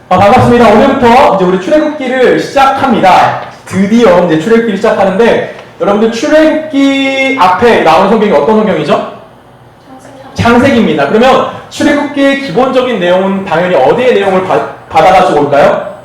반갑습니다. 오늘부터 이제 우리 출애굽기를 시작합니다. 드디어 이제 출애굽기를 시작하는데, 여러분들 출애굽기 앞에 나오는 성경이 어떤 성경이죠? 창세기입니다. 그러면 출애굽기의 기본적인 내용은 당연히 어디의 내용을 받아가지고 올까요?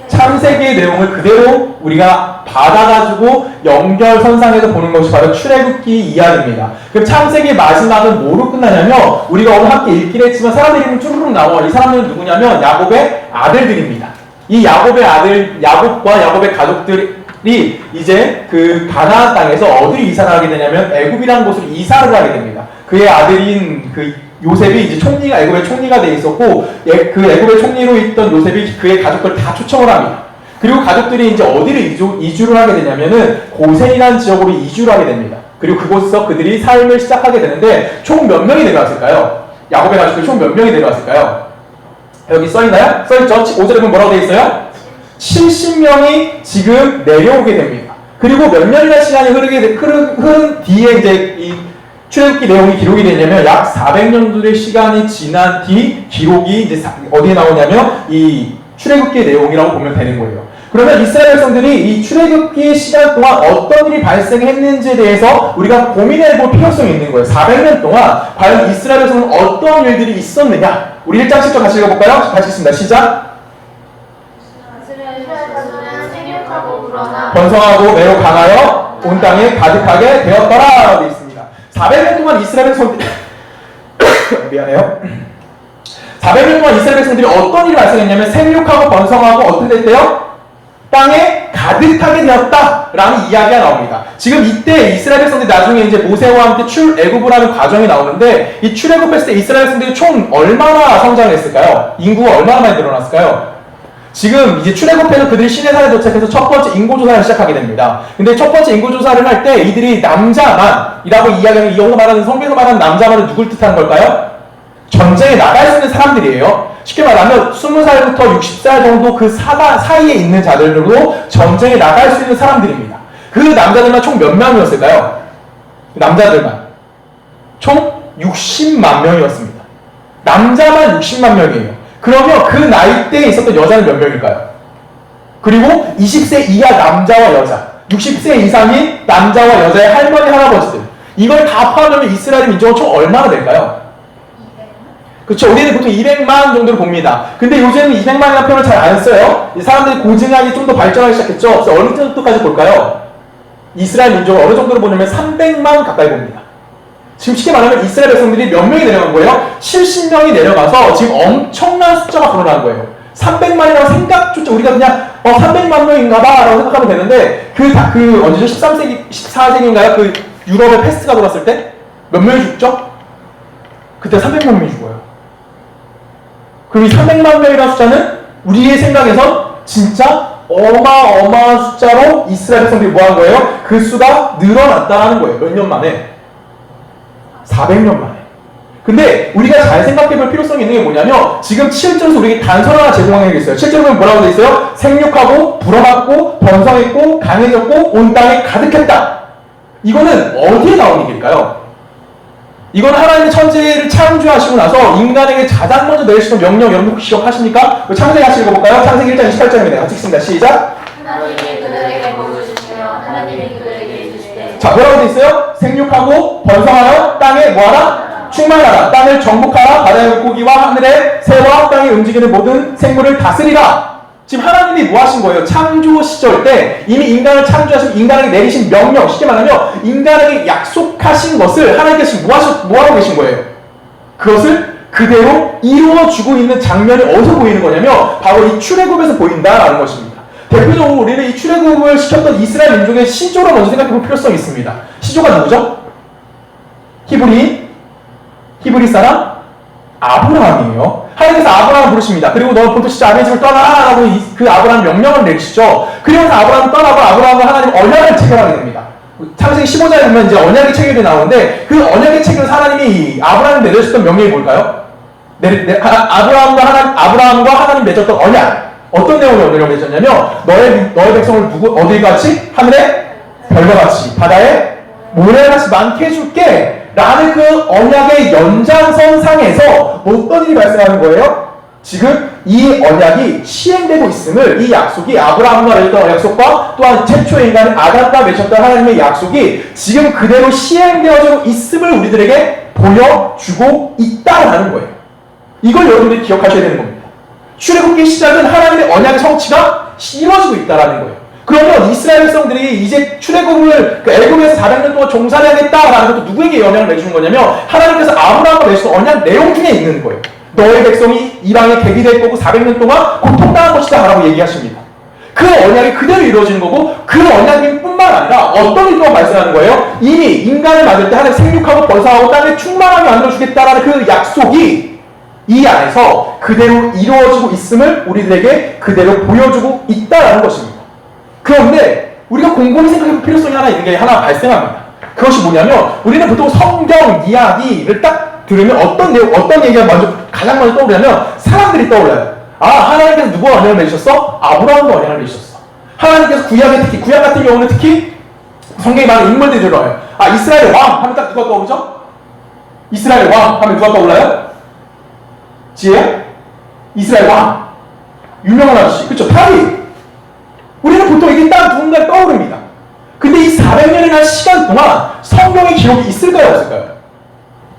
창세기의 내용을 그대로 우리가 받아가지고 연결선상에서 보는 것이 바로 출애굽기 이야기입니다. 그럼 창세기의 마지막은 뭐로 끝나냐면, 우리가 오늘 함께 읽긴 했지만 사람들 이름이 쭈르륵 나와. 이 사람들은 누구냐면 야곱의 아들들입니다. 이 야곱의 아들, 야곱과 야곱의 가족들이 이제 그 가나안 땅에서 어디로 이사를 하게 되냐면 애굽이라는 곳으로 이사를 하게 됩니다. 그의 아들인 그 요셉이 이제 총리가, 애굽의 총리가 돼 있었고, 그 애굽의 총리로 있던 요셉이 그의 가족들 다 초청을 합니다. 그리고 가족들이 이제 어디를 이주를 하게 되냐면은 고센이라는 지역으로 이주를 하게 됩니다. 그리고 그곳에서 그들이 삶을 시작하게 되는데, 총 몇 명이 내려왔을까요? 야곱의 가족들이 총 몇 명이 내려왔을까요? 여기 써있나요? 써있죠? 5절에 보면 뭐라고 되어 있어요? 70명이 지금 내려오게 됩니다. 그리고 몇 년이나 시간이 흐른 뒤에 이제 이 출애굽기 내용이 기록이 되냐면 약 400년도의 시간이 지난 뒤 기록이 이제 어디에 나오냐면 이 출애굽기의 내용이라고 보면 되는 거예요. 그러면 이스라엘 백성들이 이 출애굽기의 시간 동안 어떤 일이 발생했는지에 대해서 우리가 고민해 볼 필요성이 있는 거예요. 400년 동안 과연 이스라엘 백성은 어떤 일들이 있었느냐? 우리 1장씩 좀 같이 읽어볼까요? 같이 읽습니다. 시작! 번성하고 매우 강하여 온 땅에 가득하게 되었더라 되어 있습니다. 400년 동안 이스라엘 백성들이 미안해요. 400년 동안 이스라엘 백성들이 어떤 일이 발생했냐면 생육하고 번성하고 어떻게 됐대요? 땅에 가득하게 되었다라는 이야기가 나옵니다. 지금 이때 이스라엘 백성들이 나중에 이제 모세와 함께 출애굽을 하는 과정이 나오는데, 이 출애굽했을 때 이스라엘 백성들이 총 얼마나 성장했을까요? 인구가 얼마나 많이 늘어났을까요? 지금 이제 출애굽해서 그들이 시내산에 도착해서 첫 번째 인구조사를 시작하게 됩니다. 근데 첫 번째 인구조사를 할 때 이들이 남자만이라고 이야기하는, 여기서 말하는 성경에서 말하는 남자만은 누굴 뜻하는 걸까요? 전쟁에 나갈 수 있는 사람들이에요. 쉽게 말하면 20살부터 60살 정도 그 사이에 있는 자들로 전쟁에 나갈 수 있는 사람들입니다. 그 남자들만 총 몇 명이었을까요? 남자들만 총 60만 명이었습니다. 남자만 60만 명이에요. 그러면 그 나이대에 있었던 여자는 몇 명일까요? 그리고 20세 이하 남자와 여자, 60세 이상인 남자와 여자의 할머니, 할아버지들, 이걸 다 포함하면 이스라엘 민족은 총 얼마나 될까요? 그렇죠. 우리는 보통 200만 정도를 봅니다. 근데 요즘은 200만이라는 표현을 잘 안 써요. 사람들이 고증하기 좀 더 발전하기 시작했죠. 그래서 어느 정도까지 볼까요? 이스라엘 민족을 어느 정도로 보냐면 300만 가까이 봅니다. 지금 쉽게 말하면 이스라엘 백성들이 몇 명이 내려간 거예요? 70명이 내려가서 지금 엄청난 숫자가 불어난 거예요. 300만이라고 생각조차 우리가 그냥 300만 명인가 봐 라고 생각하면 되는데, 그 언제죠? 13세기, 14세기인가요? 그 유럽에 패스트가 돌았을 때 몇 명이 죽죠? 그때 300만 명이 죽어요. 그럼 이 300만 명이라는 숫자는 우리의 생각에선 진짜 어마어마한 숫자로 이스라엘 백성들이 뭐 한 거예요? 그 수가 늘어났다는 거예요. 몇 년 만에? 400년 만에. 근데 우리가 잘 생각해 볼 필요성이 있는 게 뭐냐면, 지금 7절에서 우리에게 단서를 하나 제공하는 게 있어요. 7절에 보면 뭐라고 되어 있어요? 생육하고 불어났고 번성했고 강해졌고 온 땅에 가득했다. 이거는 어디에 나온 얘기일까요? 이건 하나님의 천지를 창조하시고 나서 인간에게 가장 먼저 내리시던 명령, 여러분 혹시 기억하십니까? 창세기 같이 읽어볼까요? 창세기 1장 28절입니다. 같이 읽습니다. 시작! 하나님이 그들에게 복을 주시며 하나님이 그들에게 이르시되. 자, 뭐라고 되어 있어요? 생육하고 번성하여 땅에 뭐하라? 충만하라. 땅을 정복하라. 바다의 물고기와 하늘의 새와 땅에 움직이는 모든 생물을 다스리라. 지금 하나님이 뭐 하신 거예요? 창조 시절 때 이미 인간을 창조하시고 인간에게 내리신 명령, 쉽게 말하면 인간에게 약속하신 것을 하나님께서 뭐 하고 계신 거예요? 그것을 그대로 이루어주고 있는 장면이 어디서 보이는 거냐면 바로 이 출애굽에서 보인다라는 것입니다. 대표적으로 우리는 이 출애굽을 시켰던 이스라엘 민족의 시조를 먼저 생각해 볼 필요성이 있습니다. 시조가 누구죠? 히브리 사람? 아브라함이에요. 하나님께서 아브라함을 부르십니다. 그리고 너 본토 아비의 집을 떠나라고 그 아브라함 명령을 내리시죠. 그러면서 아브라함을 떠나고 아브라함과 하나님 언약을 체결하게 됩니다. 창세기 15장에 보면 이제 언약의 체결이 나오는데, 그 언약의 체결에서 하나님이 아브라함을 내려주셨던 명령이 뭘까요? 아브라함과 하나님 맺었던 언약. 어떤 내용의 언약을 맺었냐면, 너의 백성을 어딜 같이? 하늘의 별과 같이, 바다에 모래같이 많게 해줄게 라는 그 언약의 연장선상에서 어떤 일이 발생하는 거예요? 지금 이 언약이 시행되고 있음을, 이 약속이 아브라함과 맺었던 약속과 또한 최초의 인간 아담과 맺었던 하나님의 약속이 지금 그대로 시행되어지고 있음을 우리들에게 보여주고 있다라는 거예요. 이걸 여러분들이 기억하셔야 되는 겁니다. 출애굽기 시작은 하나님의 언약의 성취가 이루어지고 있다라는 거예요. 그러면 이스라엘 백성들이 이제 출애굽을 애굽에서 400년 동안 종살이하겠다라는 것도 누구에게 영향을 내주는 거냐면 하나님께서 아브라함과 맺으신 언약 내용 중에 있는 거예요. 너의 백성이 이방에 객이 될 거고 400년 동안 고통당할 것이다 라고 얘기하십니다. 그 언약이 그대로 이루어지는 거고 그 언약이 뿐만 아니라 어떤 일도 발생하는 거예요? 이미 인간을 만들 때 하나님 생육하고 번성하고 땅에 충만하게 만들어주겠다라는 그 약속이 이 안에서 그대로 이루어지고 있음을 우리들에게 그대로 보여주고 있다라는 것입니다. 그런데 우리가 곰곰이 생각해볼 필요성이 하나 있는 게 하나 발생합니다. 그것이 뭐냐면 우리는 보통 성경 이야기를 딱 들으면 어떤 내용, 어떤 얘기가 가장 먼저 떠오르냐면 사람들이 떠올라요. 아, 하나님께서 누구와 언약을 맺으셨어? 아브라함과 언약을 맺으셨어. 하나님께서 구약에 특히, 구약 같은 경우는 특히 성경에 많은 인물들이 들어와요. 아, 이스라엘 왕 하면 딱 누가 떠오르죠? 이스라엘 왕 하면 누가 떠올라요? 지혜? 이스라엘 왕. 유명한 아저씨. 그쵸? 다윗. 우리는 보통 이게 딱 누군가 떠오릅니다. 근데 이 400년이라는 시간 동안 성경의 기록이 있을까요? 없을까요?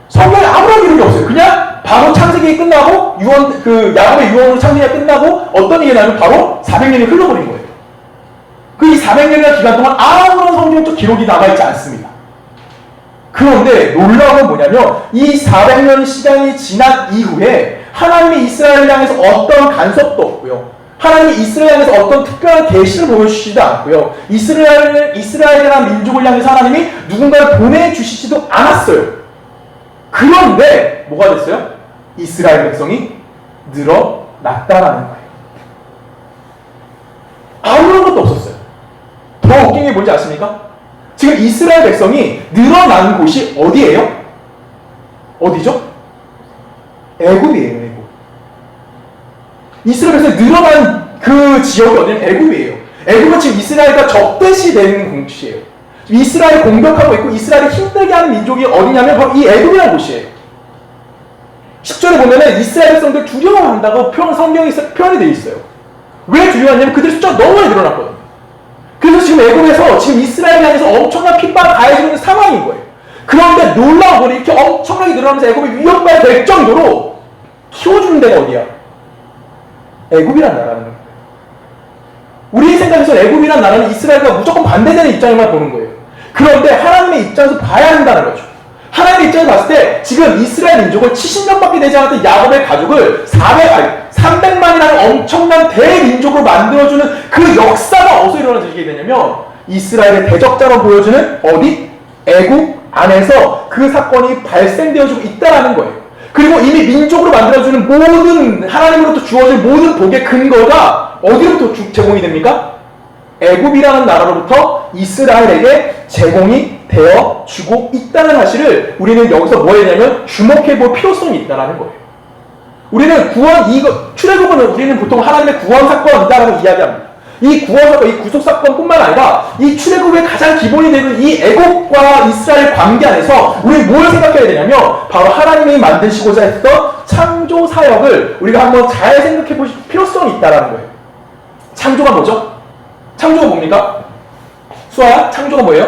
성경에 아무런 기록이 없어요. 그냥 바로 창세기 끝나고 야곱의 유언으로 창세기가 끝나고 어떤 일이 나면 바로 400년이 흘러버린 거예요. 그 이 400년이라는 기간 동안 아무런 성경적 기록이 남아있지 않습니다. 그런데 놀라운 건 뭐냐면 이 400년 시간이 지난 이후에 하나님이 이스라엘을 향해서 어떤 간섭도 없고요. 하나님이 이스라엘을 향해서 어떤 특별한 계시를 보여주시지도 않고요. 이스라엘이라는 민족을 향해서 하나님이 누군가를 보내주시지도 않았어요. 그런데 뭐가 됐어요? 이스라엘 백성이 늘어났다라는 거예요. 아무런 것도 없었어요. 더 웃긴 게 뭔지 아십니까? 지금 이스라엘 백성이 늘어난 곳이 어디예요? 어디죠? 애굽이에요. 애굽. 이스라엘 백성이 늘어난 그 지역이 어디냐면 애굽이에요. 애굽은 지금 이스라엘과 적대시 되는 곳이에요. 이스라엘을 공격하고 있고 이스라엘을 힘들게 하는 민족이 어디냐면 바로 이 애굽이라는 곳이에요. 10절에 보면은 이스라엘 백성들 두려워한다고 성경이 표현이 되어 있어요. 왜 두려워하냐면 그들 숫자가 너무 많이 늘어났거든요. 그래서 지금 애굽에서 지금 이스라엘에 대해서 엄청난 핍박을 가해지고 있는 상황인 거예요. 그런데 놀라운 건 이렇게 엄청나게 늘어나면서 애굽이 위협받게 될 정도로 키워주는 데가 어디야? 애굽이란 나라는 거예요. 우리 생각에서 애굽이란 나라는 이스라엘과 무조건 반대되는 입장에만 보는 거예요. 그런데 하나님의 입장에서 봐야 한다는 거죠. 하나님의 입장에서 봤을 때 지금 이스라엘 민족을 70년밖에 되지 않았던 야곱의 가족을 300만이라는 엄청난 대민족으로 만들어주는 그 역사가 어디서 일어나게 되냐면 이스라엘의 대적자로 보여주는 어디? 애굽 안에서 그 사건이 발생되어지고 있다는 거예요. 그리고 이미 민족으로 만들어주는 모든 하나님으로부터 주어진 모든 복의 근거가 어디로부터 제공이 됩니까? 애굽이라는 나라로부터 이스라엘에게 제공이 되어주고 있다는 사실을 우리는 여기서 뭐 했냐면 주목해볼 필요성이 있다는 거예요. 우리는 출애굽은 우리는 보통 하나님의 구원 사건이다라고 이야기합니다. 이 구원 사건, 이 구속 사건뿐만 아니라 이 출애굽의 가장 기본이 되는 이 애굽과 이스라엘 관계 안에서 우리 뭘 생각해야 되냐면 바로 하나님이 만드시고자 했던 창조 사역을 우리가 한번 잘 생각해 보실 필요성이 있다는 거예요. 창조가 뭐죠? 창조가 뭡니까? 수아야, 창조가 뭐예요?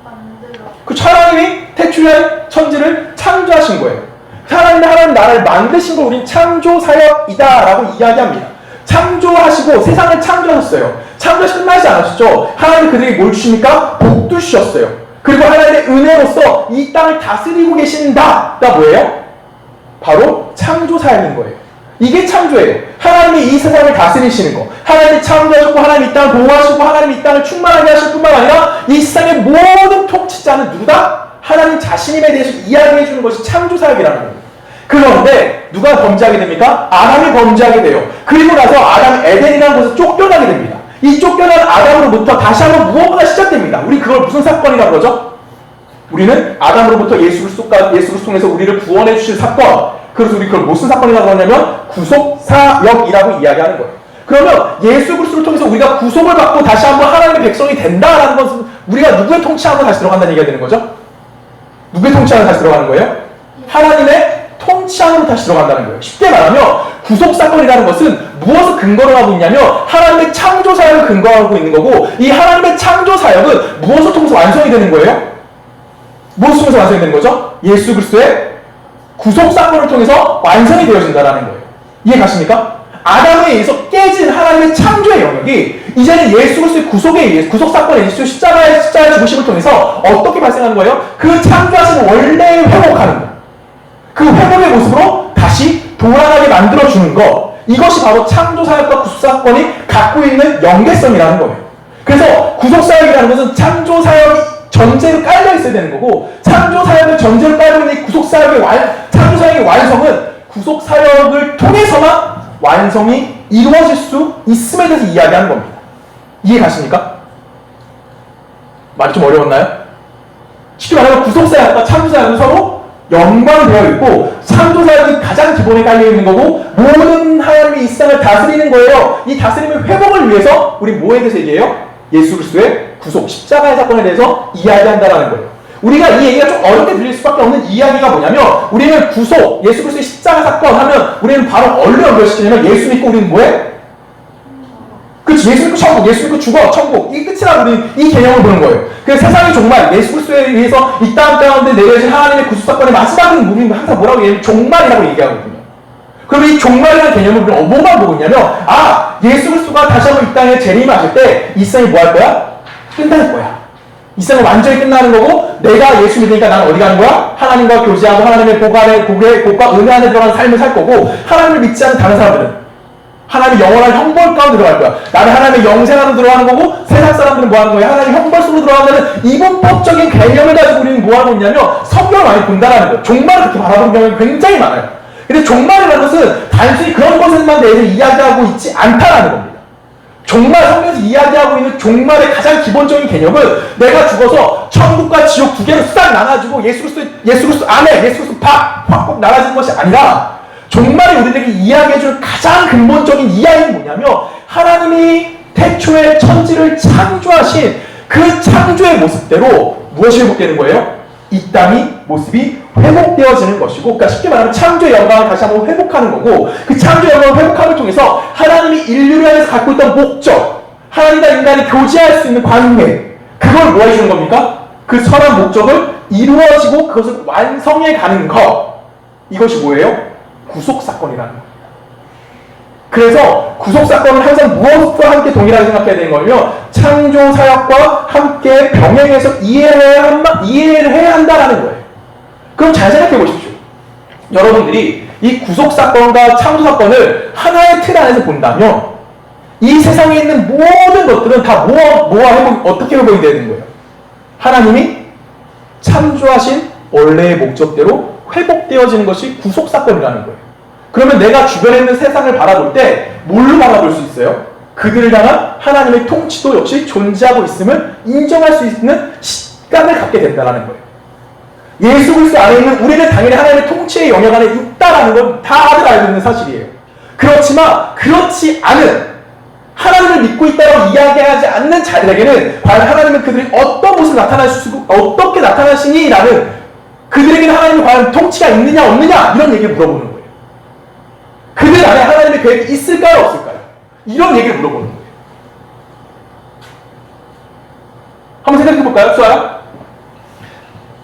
만들어. 그 하나님이 태초에 천지를 창조하신 거예요. 하나님 나라를 만드신 걸 우린 창조 사역이다라고 이야기합니다. 창조하시고 세상을 창조하셨어요. 창조하시 끝나지 않으셨죠? 하나님이 그들에게 뭘 주십니까? 복도 주셨어요. 그리고 하나님의 은혜로서 이 땅을 다스리고 계신다가 뭐예요? 바로 창조 사역인 거예요. 이게 창조예요. 하나님이 이 세상을 다스리시는 거. 하나님이 창조하셨고 하나님이 이 땅을 보호하시고 하나님이 이 땅을 충만하게 하실 뿐만 아니라 이 세상의 모든 통치자는 누구다? 하나님 자신임에 대해서 이야기해 주는 것이 창조 사역이라는 겁니다. 그런데 누가 범죄하게 됩니까? 아담이 범죄하게 돼요. 그리고 나서 아담이 에덴이라는 곳에서 쫓겨나게 됩니다. 이 쫓겨난 아담으로부터 다시 한번 무언가가 시작됩니다. 우리 그걸 무슨 사건이라고 그러죠? 우리는 아담으로부터 예수 그리스도 통해서 우리를 구원해 주실 사건. 그래서 우리 그걸 무슨 사건이라고 하냐면 구속 사역이라고 이야기하는 거예요. 그러면 예수 그리스도를 통해서 우리가 구속을 받고 다시 한번 하나님의 백성이 된다라는 것은 우리가 누구의 통치 안으로 다시 들어간다는 얘기가 되는 거죠? 누구의 통치 안으로 다시 들어가는 거예요? 하나님의 통치 안으로 다시 들어간다는 거예요. 쉽게 말하면 구속사건이라는 것은 무엇을 근거로 하고 있냐면 하나님의 창조사역을 근거하고 있는 거고, 이 하나님의 창조사역은 무엇을 통해서 완성이 되는 거예요? 무엇을 통해서 완성이 되는 거죠? 예수 그리스도의 구속사건을 통해서 완성이 되어진다는 거예요. 이해 가십니까? 아담에 의해서 깨진 하나님의 창조의 영역이 이제는 예수 그리스도의 구속에 의해, 구속사건에 의해서 십자가의 죽으심을 통해서 어떻게 발생하는 거예요? 그 창조하신 원래의 회복하는 거예요. 그 회복의 모습으로 다시 돌아가게 만들어주는 것, 이것이 바로 창조사역과 구속사건이 갖고 있는 연계성이라는 거예요. 그래서 구속사역이라는 것은 창조사역이 전제로 깔려 있어야 되는 거고, 창조사역을 전제로 깔고 있는 구속사역의 창조사역의 완성은 구속사역을 통해서만 완성이 이루어질 수 있음에 대해서 이야기하는 겁니다. 이해 가십니까? 말이 좀 어려웠나요? 쉽게 말하면 구속사역과 창조사역은 서로 연관되어 있고, 창조사역이 가장 기본에 깔려 있는 거고, 모든 하나님의 이 세상을 다스리는 거예요. 이 다스림의 회복을 위해서 우리 뭐에 대해서 얘기해요? 예수 그리스도의 구속, 십자가의 사건에 대해서 이야기한다라는 거예요. 우리가 이 얘기가 좀 어렵게 들릴 수밖에 없는 이야기가 뭐냐면, 우리는 구속, 예수 그리스도의 십자가 사건 하면 우리는 바로 얼른 연결시키냐면 예수 믿고 우리는 뭐해? 그렇지, 예수 믿고 천국, 예수 믿고 죽어, 천국, 이 끝이라고 우리는 이 개념을 보는 거예요. 그래서 세상이 정말 예수 그리스도에 의해서 이 땅 가운데 내려진 하나님의 구속사건의 마지막은 우리는 항상 뭐라고 얘기하면 종말이라고 얘기하거든요. 그럼 이 종말이라는 개념을 우리는 뭐만 보고 있냐면, 예수 그리스도가 다시 한번 이 땅에 재림하실 때 이 세상이 뭐 할 거야? 끝날 거야. 이 세상은 완전히 끝나는 거고, 내가 예수 믿으니까 나는 어디 가는 거야? 하나님과 교제하고 하나님의 복과 은혜 안에 들어가는 삶을 살 거고, 하나님을 믿지 않는 다른 사람들은 하나님의 영원한 형벌 가운데 들어갈 거야. 나는 하나님의 영생 안으로 들어가는 거고, 세상 사람들은 뭐 하는 거야? 하나님의 형벌 속으로 들어간다는 이분법적인 개념을 가지고 우리는 뭐 하고 있냐면 성경을 많이 본다라는 거예요. 종말을 그렇게 바라보는 경우가 굉장히 많아요. 근데 종말이라는 것은 단순히 그런 것에만 대해서 이야기하고 있지 않다라는 겁니다. 종말, 성경에서 이야기하고 있는 종말의 가장 기본적인 개념은 내가 죽어서 천국과 지옥 두 개로 싹 나눠지고 예수 그리스도 안에, 예수 그리스도 확 나눠지는 것이 아니라, 종말이 우리에게 이야기해줄 가장 근본적인 이야기는 뭐냐면, 하나님이 태초에 천지를 창조하신 그 창조의 모습대로 무엇이 회복되는 거예요? 이 땅이 모습이 회복되어지는 것이고, 그러니까 쉽게 말하면 창조의 영광을 다시 한번 회복하는 거고, 그 창조의 영광을 회복함을 통해서 하나님이 인류를 향해서 갖고 있던 목적, 하나님과 인간이 교제할 수 있는 관계, 그걸 뭐 해주는 겁니까? 그 선한 목적을 이루어지고 그것을 완성해 가는 것, 이것이 뭐예요? 구속사건이라는 거예요. 그래서 구속사건은 항상 무엇과 함께 동일하게 생각해야 되는 거며, 창조사역과 함께 병행해서 이해를 해야 한다는 거예요. 그럼 잘 생각해 보십시오. 여러분들이 이 구속사건과 창조사건을 하나의 틀 안에서 본다면, 이 세상에 있는 모든 것들은 다 어떻게 회복이 되는 거예요? 하나님이 창조하신 원래의 목적대로 회복되어지는 것이 구속사건이라는 거예요. 그러면 내가 주변에 있는 세상을 바라볼 때 뭘로 바라볼 수 있어요? 그들을 향한 하나님의 통치도 역시 존재하고 있음을 인정할 수 있는 시간을 갖게 된다는 거예요. 예수 그리스도 안에 있는 우리는 당연히 하나님의 통치의 영역 안에 있다라는 건 다들 알고 있는 사실이에요. 그렇지만 그렇지 않은, 하나님을 믿고 있다고 이야기하지 않는 자들에게는 과연 하나님은 그들이 어떤 모습을 어떻게 나타나시니라는, 그들에게는 하나님이 과연 통치가 있느냐 없느냐 이런 얘기를 물어보는 거예요. 그들 안에 하나님의 계획이 있을까요 없을까요? 이런 얘기를 물어보는 거예요. 한번 생각해 볼까요? 수아야?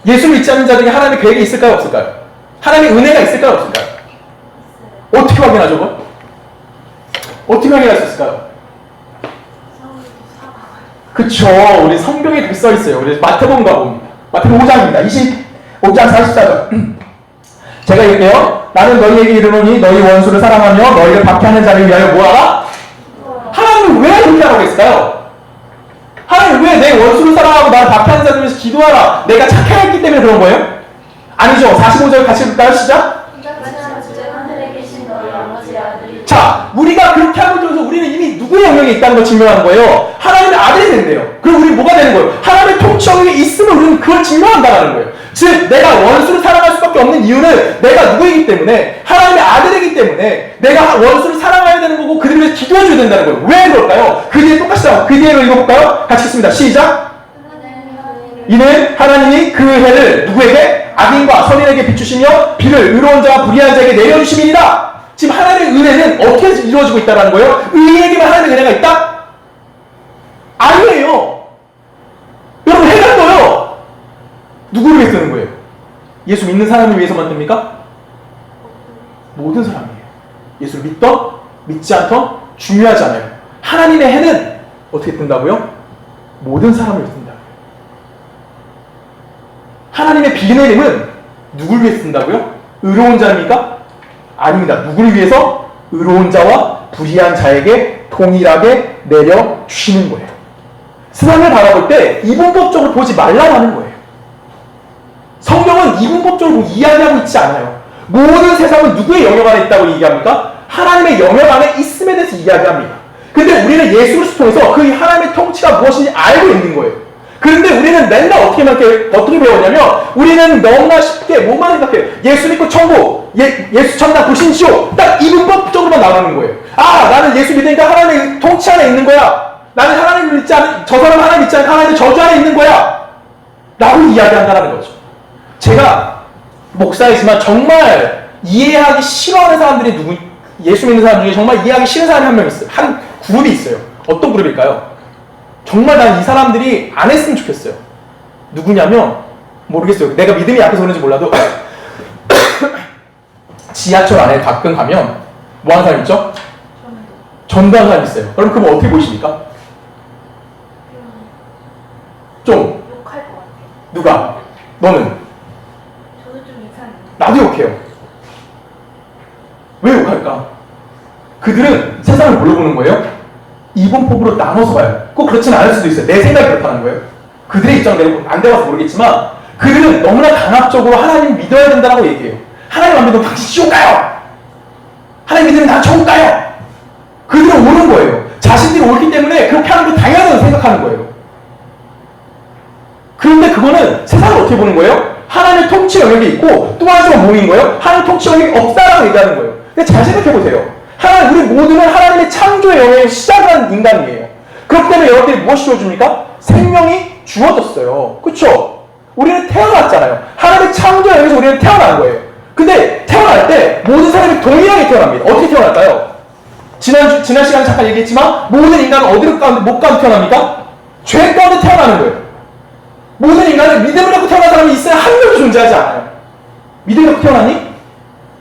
예수를 믿지 않는 자들에게 하나님의 계획이 있을까요 없을까요? 하나님의 은혜가 있을까요 없을까요? 어떻게 확인하죠? 그건? 어떻게 확인할 수 있을까요? 그쵸, 우리 성경에 그렇게 써 있어요. 우리 마태복음 가봅니다. 마태복음 5장입니다. 25장 44절. 제가 읽을게요. 나는 너희에게 이르노니 너희 원수를 사랑하며 너희를 박해하는 자를 위하여 뭐하라? 하나님은 왜 그렇게 하라고 했을까요? 하나님 왜 내 원수를 사랑하고 나를 박해하는 자를 위해서 기도하라, 내가 착해했기 때문에 그런 거예요? 아니죠. 45절 같이 읽을까요? 시작. 자, 우리가 그렇게 하고 있어서 우리는 이미 누구의 영역에 있다는 걸 증명하는 거예요. 하나님의 아들이 된대요. 그럼 우리는 뭐가 되는 거예요? 하나님의 통치 영역에 있으면 우리는 그걸 증명한다는 거예요. 즉, 내가 원수를 사랑할 수밖에 없는 이유는 내가 누구이기 때문에, 하나님의 아들이기 때문에 내가 원수를 사랑해야 되는 거고 그들을 위해서 기도해줘야 된다는 거예요. 왜 그럴까요? 그 뒤에 똑같이 나와요. 그 뒤에로 읽어볼까요? 같이 읽습니다. 시작. 이는 하나님이 그 해를 누구에게? 악인과 선인에게 비추시며 비를 의로운 자와 불의한 자에게 내려주심이니라. 지금 하나님의 은혜는 어떻게 이루어지고 있다는 거예요? 의인에게만 하나님의 은혜가 있다? 아니에요. 여러분 헷갈려요. 누구를 위해 쓰는 거예요? 예수 믿는 사람을 위해서만 듭니까? 모든 사람이에요. 예수를 믿던 믿지 않던 중요하지 않아요. 하나님의 해는 어떻게 뜬다고요? 모든 사람을 위해 뜬다고요. 하나님의 비내림은 누굴 위해 쓴다고요? 의로운 자입니까? 아닙니다. 누구를 위해서? 의로운 자와 불의한 자에게 동일하게 내려주시는 거예요. 세상을 바라볼 때 이분법적으로 보지 말라는 거예요. 성경은 이분법적으로 이야기하고 있지 않아요. 모든 세상은 누구의 영역 안에 있다고 얘기합니까? 하나님의 영역 안에 있음에 대해서 이야기합니다. 근데 우리는 예수 그리스도 통해서 그 하나님의 통치가 무엇인지 알고 있는 거예요. 그런데 우리는 맨날 어떻게 배웠냐면 우리는 너무나 쉽게 뭐만 생각해요. 예수 믿고 천국, 예수 천당 불신지옥 딱 이분법적으로만 나오는 거예요. 아, 나는 예수 믿으니까 하나님의 통치 안에 있는 거야. 나는 하나님을 믿지 않은, 저 사람은 하나님 믿지 않은 하나님의 저주 안에 있는 거야. 라고 이야기한다는 거죠. 제가 목사이지만 정말 이해하기 싫어하는 사람들이 예수 믿는 사람 중에 정말 이해하기 싫은 사람이 한 명 있어요. 한 그룹이 있어요. 어떤 그룹일까요? 정말 난 이 사람들이 안 했으면 좋겠어요. 누구냐면 모르겠어요. 내가 믿음이 약해서 그런지 몰라도 지하철 안에 가끔 가면 뭐 하는 사람 있죠? 전도하는 사람 있어요. 여러분 그럼 어떻게 보이십니까? 좀 욕할 것 같아요. 누가? 너는? 저도 좀 이상해요. 나도 욕해요. 왜 욕할까? 그들은 세상을 뭘로 보는 거예요? 이분법으로 나눠서 봐요. 꼭 그렇지는 않을 수도 있어요. 내 생각이 그렇다는 거예요. 그들의 입장대로 안 돼봐서 모르겠지만 그들은 너무나 강압적으로 하나님 믿어야 된다고 얘기해요. 하나님 안 믿으면 당신 지옥 가요. 하나님 믿으면 난 천국 가요. 그들은 오는 거예요. 자신들이 옳기 때문에 그렇게 하는 게 당연하다고 생각하는 거예요. 그런데 그거는 세상을 어떻게 보는 거예요? 하나님의 통치 영역이 있고 또 하나가 뭐인 거예요? 하나님의 통치 영역이 없다라고 얘기하는 거예요. 근데 잘 생각해보세요. 우리 모두는 하나님의 창조의 영역을 시작한 인간이에요. 그렇기 때문에 여러분들이 무엇이 주어집니까? 생명이 주어졌어요. 그쵸? 우리는 태어났잖아요. 하나님의 창조 영역에서 우리는 태어난 거예요. 근데 태어날 때 모든 사람이 동일하게 태어납니다. 어떻게 태어날까요? 지난 시간에 잠깐 얘기했지만 모든 인간은 어디로 가운데 못 가운데 태어납니까? 죄 가운데 태어나는 거예요. 모든 인간은 믿음을 갖고 태어난 사람이 있어야 한 명도 존재하지 않아요. 믿음 갖고 태어났니?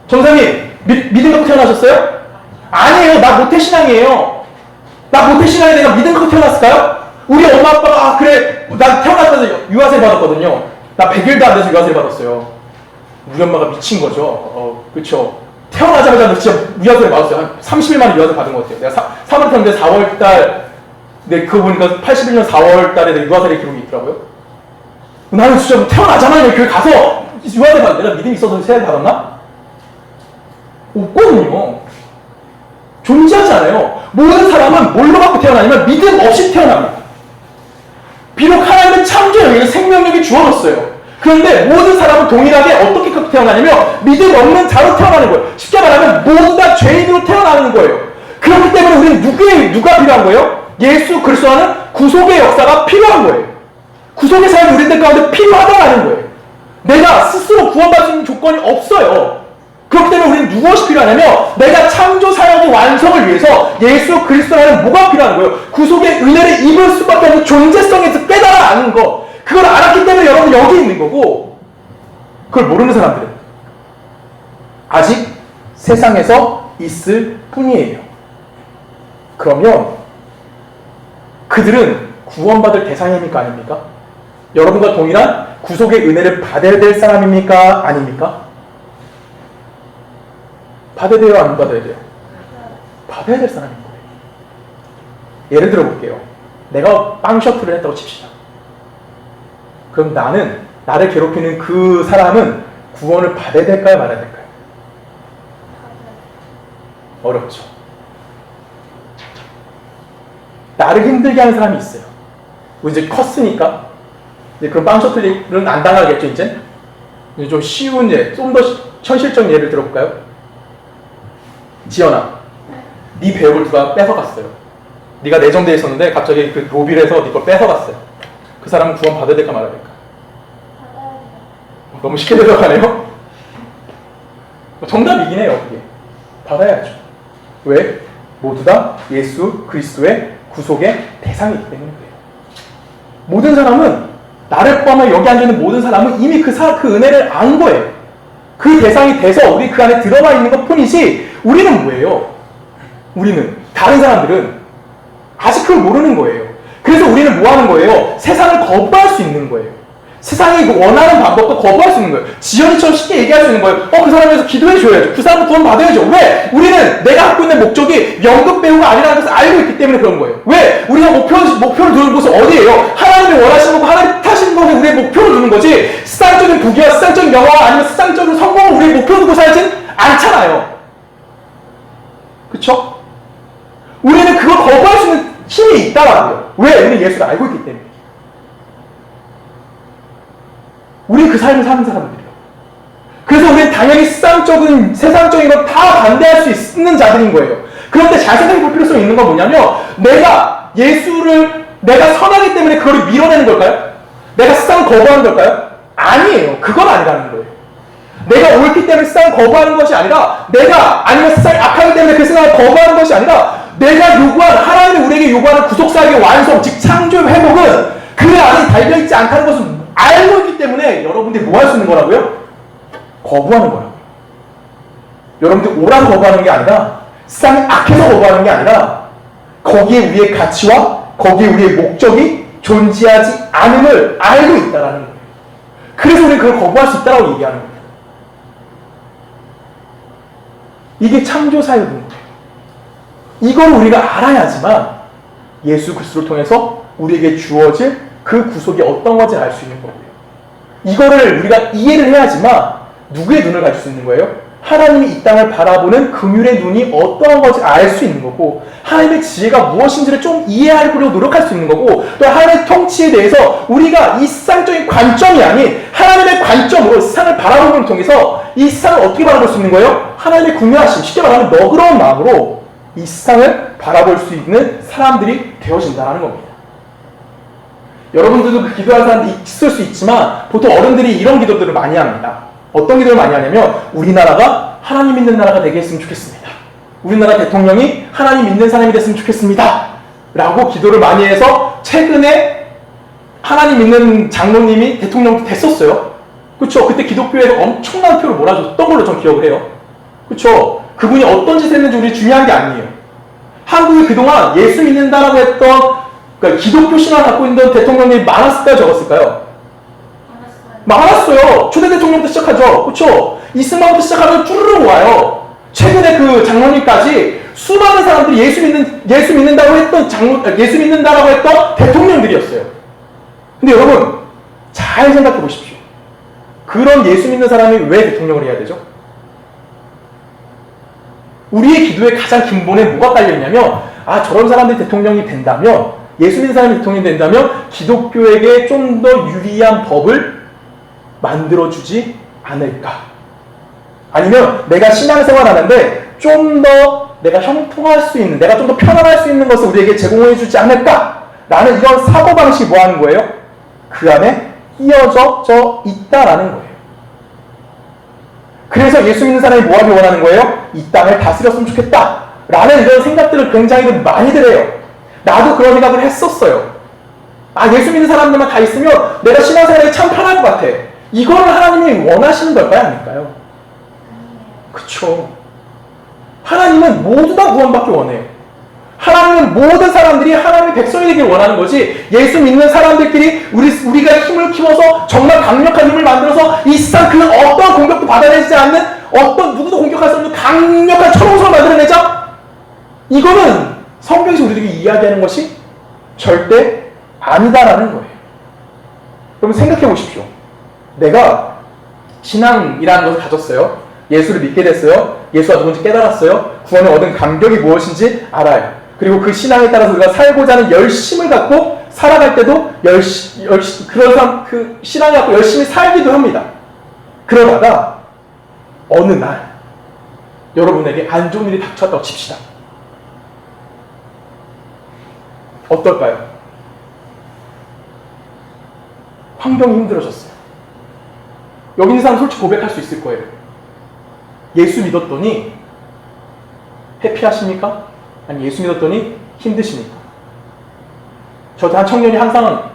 전사님, 믿음 갖고 태어나셨어요? 아니에요. 나 모태신앙이에요. 나 모태신앙에 내가 믿음 갖고 태어났을까요? 우리 엄마 아빠가 그래 난 태어났다서 유아세 받았거든요. 나 100일도 안 돼서 유아세 받았어요. 우리 엄마가 미친 거죠. 그쵸. 태어나자마자 진짜 유아세 받았어요. 한 30일 만에 유아세 받은 것 같아요. 내가 3월 태어났는데 4월달 그거 보니까 81년 4월달에 유아세의 기록이 있더라고요. 나는 진짜 태어나자마자 교회 가서 유아세 받았는데 내가 믿음이 있어서 세례 받았나? 없거든요. 존재하지 않아요. 모든 사람은 뭘로 갖고 태어나냐면 믿음 없이 태어납니다. 비록 하나님은 창조 영역에 생명력이 주어졌어요. 그런데 모든 사람은 동일하게 어떻게 갖고 태어나냐면 믿음 없는 자로 태어나는 거예요. 쉽게 말하면 모두 다 죄인으로 태어나는 거예요. 그렇기 때문에 우리는 누가 필요한 거예요? 예수 그리스도라는 구속의 역사가 필요한 거예요. 구속의 삶이 우리들 가운데 필요하다는 거예요. 내가 스스로 구원받을 수 있는 조건이 없어요. 그렇기 때문에 우리는 무엇이 필요하냐면 내가 창조 사역의 완성을 위해서 예수 그리스도라는 뭐가 필요한 거예요? 구속의 은혜를 입을 수밖에 없는 존재성에서 깨달아 아는 거. 그걸 알았기 때문에 여러분 여기 있는 거고 그걸 모르는 사람들은 아직 세상에서 있을 뿐이에요. 그러면 그들은 구원받을 대상입니까? 아닙니까? 여러분과 동일한 구속의 은혜를 받아야 될 사람입니까? 아닙니까? 받아야 돼요? 안 받아야 돼요? 받아야 될 사람인 거예요. 예를 들어 볼게요. 내가 빵 셔틀을 했다고 칩시다. 그럼 나를 괴롭히는 그 사람은 구원을 받아야 될까요? 말아야 될까요? 어렵죠. 나를 힘들게 하는 사람이 있어요. 이제 컸으니까 이제 그런 빵 셔틀은 안 당하겠죠. 이제 좀 쉬운 좀 더 현실적인 예를 들어볼까요? 지연아, 네 배역을 누가 뺏어갔어요. 네가 내정되어 있었는데 갑자기 그 로비에서 네 걸 뺏어갔어요. 그 사람은 구원 받아야 될까 말아야 될까? 받아야 돼요. 너무 쉽게 들어가네요. 정답이긴 해요. 그게. 받아야죠. 왜? 모두 다 예수 그리스도의 구속의 대상이기 때문이에요. 모든 사람은, 나를 포함해 여기 앉아있는 모든 사람은 이미 그 은혜를 안 거예요. 그 대상이 돼서 우리 그 안에 들어가 있는 것 뿐이지, 우리는 뭐예요? 우리는, 다른 사람들은 아직 그걸 모르는 거예요. 그래서 우리는 뭐 하는 거예요? 세상을 거부할 수 있는 거예요. 세상이 원하는 방법도 거부할 수 있는 거예요. 지연이처럼 쉽게 얘기할 수 있는 거예요. 그 사람에 대해서 기도해 줘야죠. 그 사람은 구원 받아야죠. 왜? 우리는 내가 갖고 있는 목적이 연극 배우가 아니라는 것을 알고 있기 때문에 그런 거예요. 왜? 우리가 목표를 두는 곳은 어디예요? 하나님이 원하시는 거고 하나님 타시는 것에 우리의 목표를 두는 거지, 세상적인 부귀와 세상적인 영화와 아니면 세상적인 성공을 우리의 목표로 두고 살진 않잖아요. 그쵸? 우리는 그걸 거부할 수 있는 힘이 있다라고요. 왜? 우리는 예수를 알고 있기 때문에. 우리는 그 삶을 사는 사람들이에요. 그래서 우리는 당연히 세상적인 건 다 반대할 수 있는 자들인 거예요. 그런데 잘 생각해 볼 필요성이 있는 건 뭐냐면, 내가 선하기 때문에 그걸 밀어내는 걸까요? 내가 세상을 거부하는 걸까요? 아니에요. 그건 아니라는 거예요. 내가 옳기 때문에 세상을 거부하는 것이 아니라, 아니면 세상이 악하기 때문에 그 세상을 거부하는 것이 아니라, 하나님이 우리에게 요구하는 구속사역의 완성, 즉 창조의 회복은 그 안에 달려있지 않다는 것을 알고 있기 때문에 여러분들이 뭐 할 수 있는 거라고요? 거부하는 거라고요. 여러분들이 오라고 거부하는 게 아니라, 세상이 악해서 거부하는 게 아니라, 거기에 우리의 가치와 거기에 우리의 목적이 존재하지 않음을 알고 있다라는 거예요. 그래서 우리는 그걸 거부할 수 있다고 얘기하는 거예요. 이게 창조사역인 거예요. 이걸 우리가 알아야지만 예수 그리스도를 통해서 우리에게 주어질 그 구속이 어떤 건지 알 수 있는 거고요. 이거를 우리가 이해를 해야지만 누구의 눈을 가질 수 있는 거예요? 하나님이 이 땅을 바라보는 긍휼의 눈이 어떠한 건지 알 수 있는 거고, 하나님의 지혜가 무엇인지를 좀 이해하려고 노력할 수 있는 거고, 또 하나님의 통치에 대해서 우리가 이 세상적인 관점이 아닌 하나님의 관점으로 세상을 바라보는 통해서 이 세상을 어떻게 바라볼 수 있는 거예요? 하나님의 긍휼하심, 쉽게 말하면 너그러운 마음으로 이 세상을 바라볼 수 있는 사람들이 되어진다는 겁니다. 여러분들도 그 기도하는 사람들이 있을 수 있지만 보통 어른들이 이런 기도들을 많이 합니다. 어떤 기도를 많이 하냐면, 우리나라가 하나님 믿는 나라가 되게 했으면 좋겠습니다. 우리나라 대통령이 하나님 믿는 사람이 됐으면 좋겠습니다. 라고 기도를 많이 해서 최근에 하나님 믿는 장로님이 대통령 됐었어요. 그쵸? 그때 기독교에서 엄청난 표를 몰아줬던 걸로 전 기억을 해요. 그쵸? 그분이 어떤 짓을 했는지 우리 중요한 게 아니에요. 한국이 그동안 예수 믿는다라고 했던, 그러니까 기독교 신앙을 갖고 있는 대통령이 많았을까요? 적었을까요? 많았어요. 초대 대통령부터 시작하죠. 그쵸? 이승만부터 시작하면 쭈르륵 와요. 최근에 그 장로님까지 수많은 사람들이 예수 믿는다고 했던 예수 믿는다라고 했던 대통령들이었어요. 근데 여러분, 잘 생각해 보십시오. 그런 예수 믿는 사람이 왜 대통령을 해야 되죠? 우리의 기도의 가장 근본에 뭐가 깔려있냐면, 저런 사람들이 대통령이 된다면, 예수 믿는 사람이 대통령이 된다면 기독교에게 좀 더 유리한 법을 만들어주지 않을까? 아니면 내가 신앙생활하는데 좀 더 내가 형통할 수 있는, 내가 좀 더 편안할 수 있는 것을 우리에게 제공해주지 않을까? 라는 이런 사고방식이 뭐 하는 거예요? 그 안에 끼어져 있다라는 거예요. 그래서 예수 믿는 사람이 뭐 하길 원하는 거예요? 이 땅을 다스렸으면 좋겠다 라는 이런 생각들을 굉장히 많이들 해요. 나도 그런 생각을 했었어요. 예수 믿는 사람들만 다 있으면 내가 신앙생활이 참 편할 것 같아. 이거를 하나님이 원하시는 걸까요? 아닐까요? 그쵸. 하나님은 모두 다 구원받기 원해요. 하나님은 모든 사람들이 하나님의 백성이 되길 원하는 거지, 예수 믿는 사람들끼리 우리가 힘을 키워서 정말 강력한 힘을 만들어서 이 세상 그 어떤 공격도 받아내지 않는, 어떤 누구도 공격할 수 없는 강력한 철옹성을 만들어내자? 이거는 성경에서 우리들이 이야기하는 것이 절대 아니다라는 거예요. 그럼 생각해 보십시오. 내가 신앙이라는 것을 가졌어요. 예수를 믿게 됐어요. 예수가 누군지 깨달았어요. 구원을 얻은 감격이 무엇인지 알아요. 그리고 그 신앙에 따라서 우리가 살고자 하는 열심을 갖고 살아갈 때도 그런 사람, 그 신앙을 갖고 열심히 살기도 합니다. 그러다가 어느 날 여러분에게 안 좋은 일이 닥쳤다고 칩시다. 어떨까요? 환경이 힘들어졌어요. 여기 있는 사람 솔직히 고백할 수 있을 거예요. 예수 믿었더니 해피하십니까? 아니 예수 믿었더니 힘드십니까? 저도 한 청년이 항상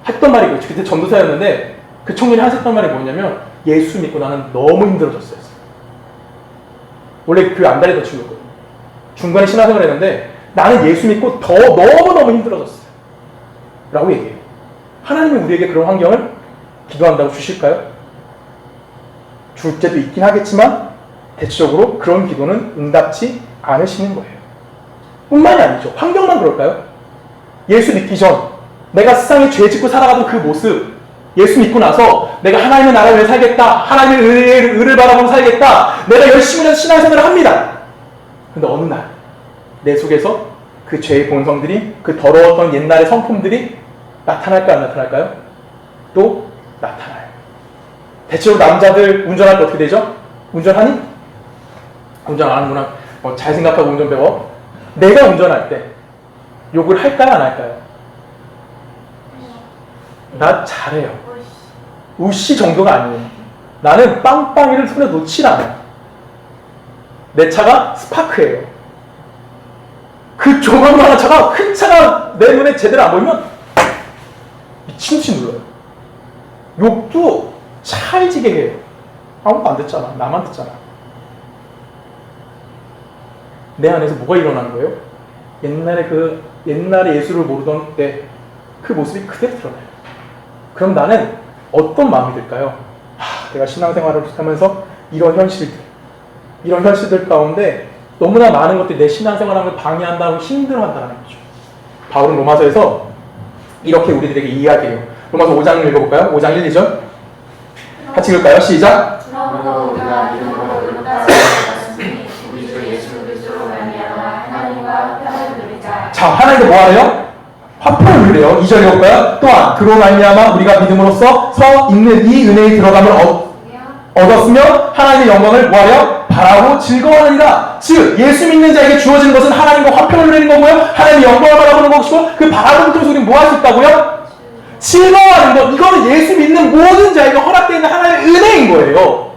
했던 말이 그렇죠. 그때 전도사였는데 그 청년이 항상 했던 말이 뭐냐면 예수 믿고 나는 너무 힘들어졌어요. 원래 교회 안다리던 친구였거든요. 중간에 신앙생활을 했는데 나는 예수 믿고 더 너무너무 힘들어졌어요. 라고 얘기해요. 하나님이 우리에게 그런 환경을 기도한다고 주실까요? 줄 때도 있긴 하겠지만 대체적으로 그런 기도는 응답지 않으시는 거예요. 뿐만이 아니죠. 환경만 그럴까요? 예수 믿기 전 내가 세상에 죄 짓고 살아가던 그 모습, 예수 믿고 나서 내가 하나님의 나라를 위해 살겠다, 하나님의 의를 바라보고 살겠다, 내가 열심히 해서 신앙생활을 합니다. 근데 어느 날 내 속에서 그 죄의 본성들이, 그 더러웠던 옛날의 성품들이 나타날까요? 안 나타날까요? 또 나타나요. 대체로 남자들 운전할 때 어떻게 되죠? 운전하니? 운전 안 하는구나. 잘 생각하고 운전 배워. 내가 운전할 때 욕을 할까요? 안 할까요? 나 잘해요. 우씨 정도가 아니에요. 나는 빵빵이를 손에 놓질 않아요. 내 차가 스파크예요. 그 조만한 차가, 큰 차가 내 눈에 제대로 안 보이면 미친듯이 눌러요. 욕도 찰지게 해요. 아무도 안 듣잖아. 나만 듣잖아. 내 안에서 뭐가 일어나는 거예요? 옛날에 예수를 모르던 때 그 모습이 그대로 드러나요. 그럼 나는 어떤 마음이 들까요? 내가 신앙생활을 하면서 이런 현실들 가운데 너무나 많은 것들이 내 신앙생활을 방해한다고 힘들어한다는 거죠. 바울은 로마서에서 이렇게 우리들에게 이야기해요. 로마서 5장을 읽어볼까요? 5장 1, 2절 같이 읽을까요? 시작! 그러므로 우리가 믿음으로 의롭다함을 받았으니 우리 주 예수 그리스도로 말미암아 하나님과 화평을 누리자. 자, 하나님께 뭐 하래요? 화평을 누리래요. 2절 읽어볼까요? 또한 그로 말미암아 우리가 믿음으로써 서 있는 이 은혜의 들어감을 얻었으며 하나님의 영광을 뭐하려? 바라고 즐거워하느니라. 즉 예수 믿는 자에게 주어진 것은 하나님과 화평을 누리는 거고요, 하나님의 영광을 바라보는 것이고, 그 바라보는 통해서 우리는 뭐 할 수 있다고요? 즐거워하는 것. 이거는 예수 믿는 모든 자에게 허락되어 있는 하나님의 은혜인 거예요.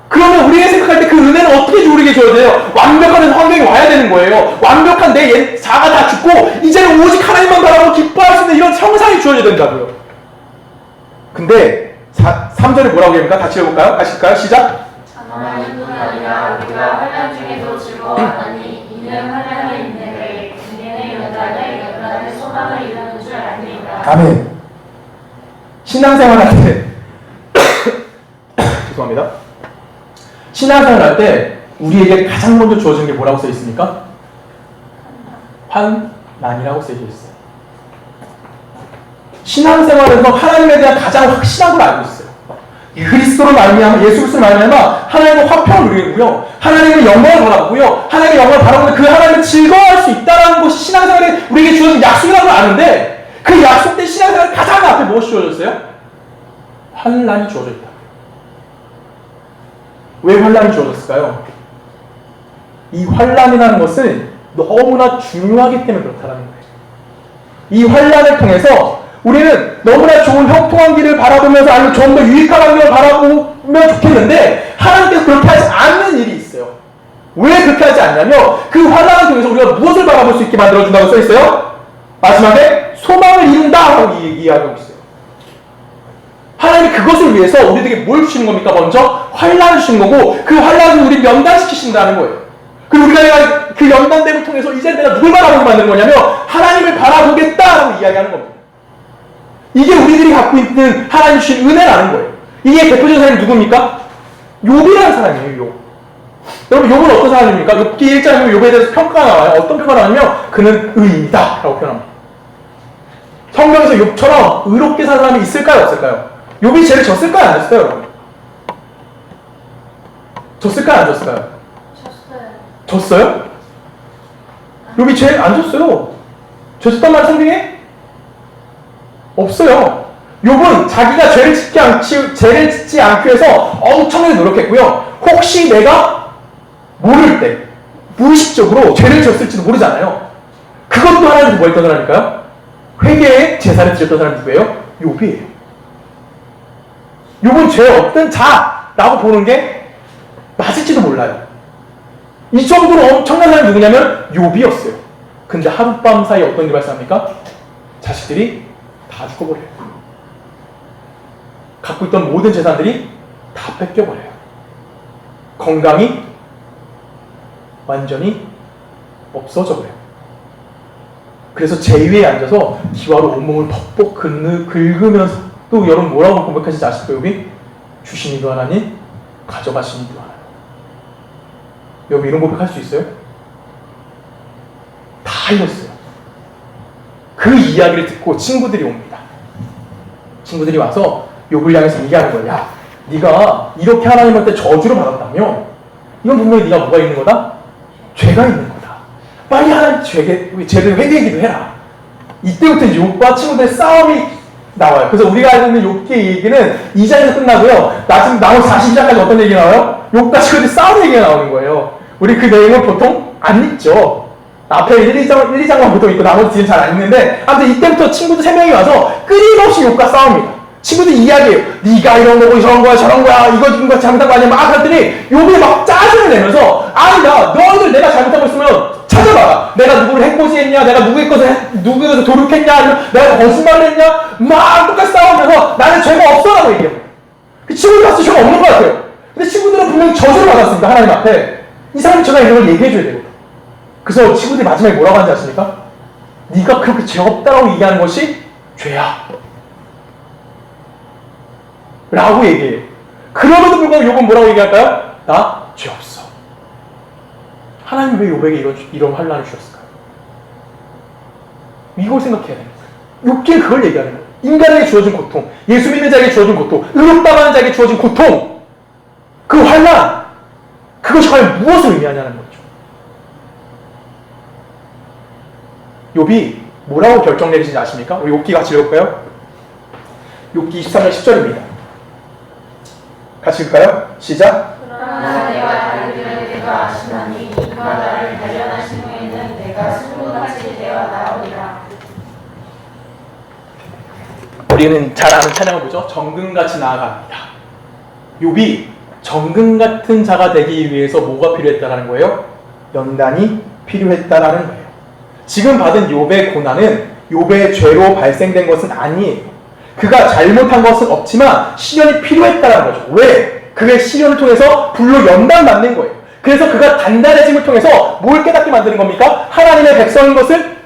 그러면 우리가 생각할 때 그 은혜는 어떻게 우리에게 줘야 돼요? 완벽한 환경이 와야 되는 거예요. 완벽한 내 자가 다 죽고 이제는 오직 하나님만 바라보고 기뻐할 수 있는 이런 형상이 주어져야 된다고요. 근데 3절에 뭐라고 합니까? 같이 읽어볼까요? 가실까요? 시작! 하나님뿐 아니라 우리가 환난 중에도 즐거워하니 이는 환난의 인내를, 인내의 연단을, 연단의 소망을 이루는 줄 압니다. 아멘. 신앙생활 할 때 죄송합니다. 신앙생활 할 때 우리에게 가장 먼저 주어진 게 뭐라고 써 있습니까? 환난이라고 써져 있어요. 신앙생활에서 하나님에 대한 가장 확실한 걸 알고 있어요. 그리스도로 말미암아, 예수 그리스도로 말미암아 하나님과 화평을 누리고요, 하나님의 영광을 바라보고요, 하나님의 영광을 바라보는 그 하나님을 즐거워할 수 있다는 것이 신앙생활에 우리에게 주어진 약속이라는 걸 아는데, 그 약속된 신앙생활 가장 앞에 무엇이 주어졌어요? 환난이 주어져 있다. 왜 환난이 주어졌을까요? 이 환난이라는 것은 너무나 중요하기 때문에 그렇다는 거예요. 이 환난을 통해서 우리는 너무나 좋은 형통한 길을 바라보면서, 아니면 좀 더 유익한 환경을 바라보면 좋겠는데 하나님께서 그렇게 하지 않는 일이 있어요. 왜 그렇게 하지 않냐면 그 환난을 통해서 우리가 무엇을 바라볼 수 있게 만들어준다고 써있어요? 마지막에 소망을 이룬다라고 이야기하고 있어요. 하나님이 그것을 위해서 우리에게 뭘 주시는 겁니까? 먼저 환난을 주시는 거고, 그 환난을 우리 면단시키신다는 거예요. 그리고 우리가 그 연단됨을 통해서 이제 내가 누굴 바라보게 만드는 거냐면 하나님을 바라보겠다라고 이야기하는 겁니다. 이게 우리들이 갖고 있는 하나님 주신 은혜라는 거예요. 이게 대표적인 사람이 누굽니까? 욥이라는 사람이에요. 욥. 여러분, 욥은 어떤 사람입니까? 욥기 1장에 욥에 대해서 평가가 나와요. 어떤 평가가 나오냐면 그는 의인이다 라고 표현합니다. 성경에서 욥처럼 의롭게 사는 사람이 있을까요? 없을까요? 욥이 죄를 졌을까요? 안 졌을까요? 여러분? 졌을까요? 안 졌을까요? 졌어요? 욥이 죄 안 졌어요. 졌단 말 성경에? 없어요. 욥은 자기가 죄를 짓지 않기 위해서 엄청나게 노력했고요. 혹시 내가 모를 때 무의식적으로 죄를 졌을지도 모르잖아요. 그것도 하나님께서 뭐 했던 사람일까요? 회개의 제사를 드렸던 사람이 누구예요? 욥이에요. 욥은 죄 없던 자라고 보는 게 맞을지도 몰라요. 이 정도로 엄청난 사람이 누구냐면 욥이었어요. 근데 하룻밤 사이에 어떤 일이 발생합니까? 자식들이 다 죽어버려요. 갖고 있던 모든 재산들이 다 뺏겨버려요. 건강이 완전히 없어져버려요. 그래서 제위에 앉아서 기와로 온몸을 벅벅 긁으면서 또 여러분 뭐라고 고백하시지 아실까요? 욥이? 주시니도 하나님, 가져가시니도 하나님. 여러분 이런 고백할 수 있어요? 다 이랬어요. 그 이야기를 듣고 친구들이 옵니다. 친구들이 와서 욥을 향해서 얘기하는 거야. 야, 네가 이렇게 하나님한테 저주를 받았다며? 이건 분명히 네가 뭐가 있는 거다? 죄가 있는 거다. 빨리 하나님 죄를 회개하기도 해라. 이때부터 욥과 친구들의 싸움이 나와요. 그래서 우리가 알고 있는 욥기의 얘기는 2장에서 끝나고요. 나머지 42장까지 어떤 얘기가 나와요? 욥과 친구들이 싸우는 얘기가 나오는 거예요. 우리 그 내용을 보통 안 읽죠. 앞에 1, 2장만 보통 읽고 나머지 뒤는 잘 안 읽는데 아무튼 이때부터 친구들 3명이 와서 끊임없이 욥과 싸웁니다. 친구들 이야기해요. 네가 이런 거고 저런 거야 저런 거야 이거 지금 거 잘못한 거 아니야 막 그랬더니 욥이 막 짜증을 내면서 아니다 너희들 내가 잘못하고 있으면 찾아봐라. 내가 누구를 해코지했냐 내가 누구의 것을 도륙했냐 아니면 내가 거짓말을 했냐 막 똑같이 싸우면서 나는 죄가 없어라고 얘기해요. 그 친구들 봤을 때 죄가 없는 것 같아요. 근데 친구들은 분명히 저주를 받았습니다. 하나님 앞에. 이 사람이 제가 이런 걸 얘기해줘야 되고. 그래서 친구들이 마지막에 뭐라고 하는지 아십니까? 네가 그렇게 죄 없다라고 얘기하는 것이 죄야 라고 얘기해요. 그럼에도 불구하고 욥은 뭐라고 얘기할까요? 나 죄 없어. 하나님 왜 욥에게 이런 환난을 주셨을까요? 이걸 생각해야 돼요. 욥기는 그걸 얘기하는 거예요. 인간에게 주어진 고통, 예수 믿는 자에게 주어진 고통, 의롭다하는 자에게 주어진 고통, 그 환난, 그것이 과연 무엇을 의미하냐는 거죠. 욥이 뭐라고 결정 내리시는지 아십니까? 우리 욥기 같이 읽을까요? 욥기 23장 10절입니다. 같이 읽을까요? 시작! 그러나 내가 다리를 내가 아시나니 이가 나를 단련하신 후에는 내가 승부같이 되어 나오리라. 우리는 잘 아는 찬양을 보죠. 정금같이 나아갑니다. 욥이 정금 같은 자가 되기 위해서 뭐가 필요했다라는 거예요? 연단이 필요했다라는 거예요. 지금 받은 욥의 고난은 욥의 죄로 발생된 것은 아니에요. 그가 잘못한 것은 없지만 시련이 필요했다는 거죠. 왜? 그의 시련을 통해서 불로 연단받는 거예요. 그래서 그가 단단해짐을 통해서 뭘 깨닫게 만드는 겁니까? 하나님의 백성인 것을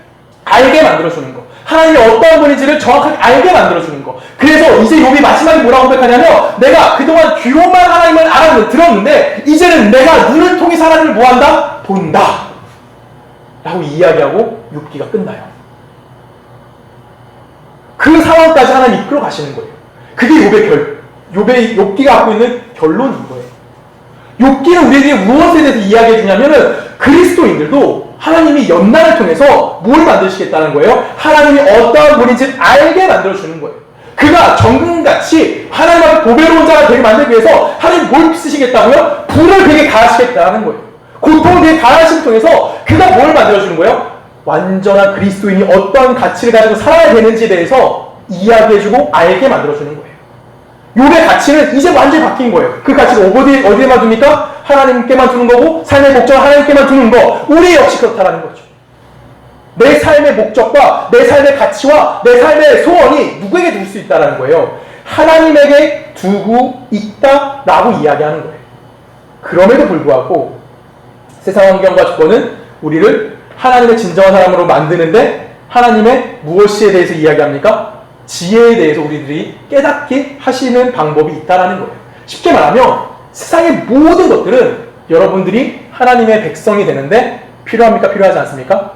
알게 만들어주는 거. 하나님이 어떠한 분인지를 정확하게 알게 만들어주는 거. 그래서 이제 욥이 마지막에 뭐라고 고백하냐면 내가 그동안 귀로만 하나님을 들었는데 이제는 내가 눈을 통해서 하나님을 뭐한다? 본다 라고 이야기하고 욥기가 끝나요. 그 상황까지 하나님 이끌어 가시는 거예요. 그게 욥기가 갖고 있는 결론인 거예요. 욥기는 우리에게 무엇에 대해서 이야기해 주냐면은 그리스도인들도 하나님이 연단을 통해서 뭘 만드시겠다는 거예요? 하나님이 어떠한 분인지를 알게 만들어주는 거예요. 그가 정금같이 하나님 앞에 보배로운 자가 되게 만들기 위해서 하나님 뭘 쓰시겠다고요? 불을 되게 가하시겠다는 거예요. 고통을 되게 가하심을 통해서 그가 뭘 만들어주는 거예요? 완전한 그리스도인이 어떠한 가치를 가지고 살아야 되는지에 대해서 이야기해주고 알게 만들어주는 거예요. 욥의 가치는 이제 완전히 바뀐 거예요. 그 가치를 어디에만 둡니까? 하나님께만 두는 거고 삶의 목적은 하나님께만 두는 거. 우리 역시 그렇다라는 거죠. 내 삶의 목적과 내 삶의 가치와 내 삶의 소원이 누구에게 둘 수 있다는 거예요? 하나님에게 두고 있다라고 이야기하는 거예요. 그럼에도 불구하고 세상 환경과 조건은 우리를 하나님의 진정한 사람으로 만드는데 하나님의 무엇에 대해서 이야기합니까? 지혜에 대해서 우리들이 깨닫게 하시는 방법이 있다라는 거예요. 쉽게 말하면 세상의 모든 것들은 여러분들이 하나님의 백성이 되는데 필요합니까? 필요하지 않습니까?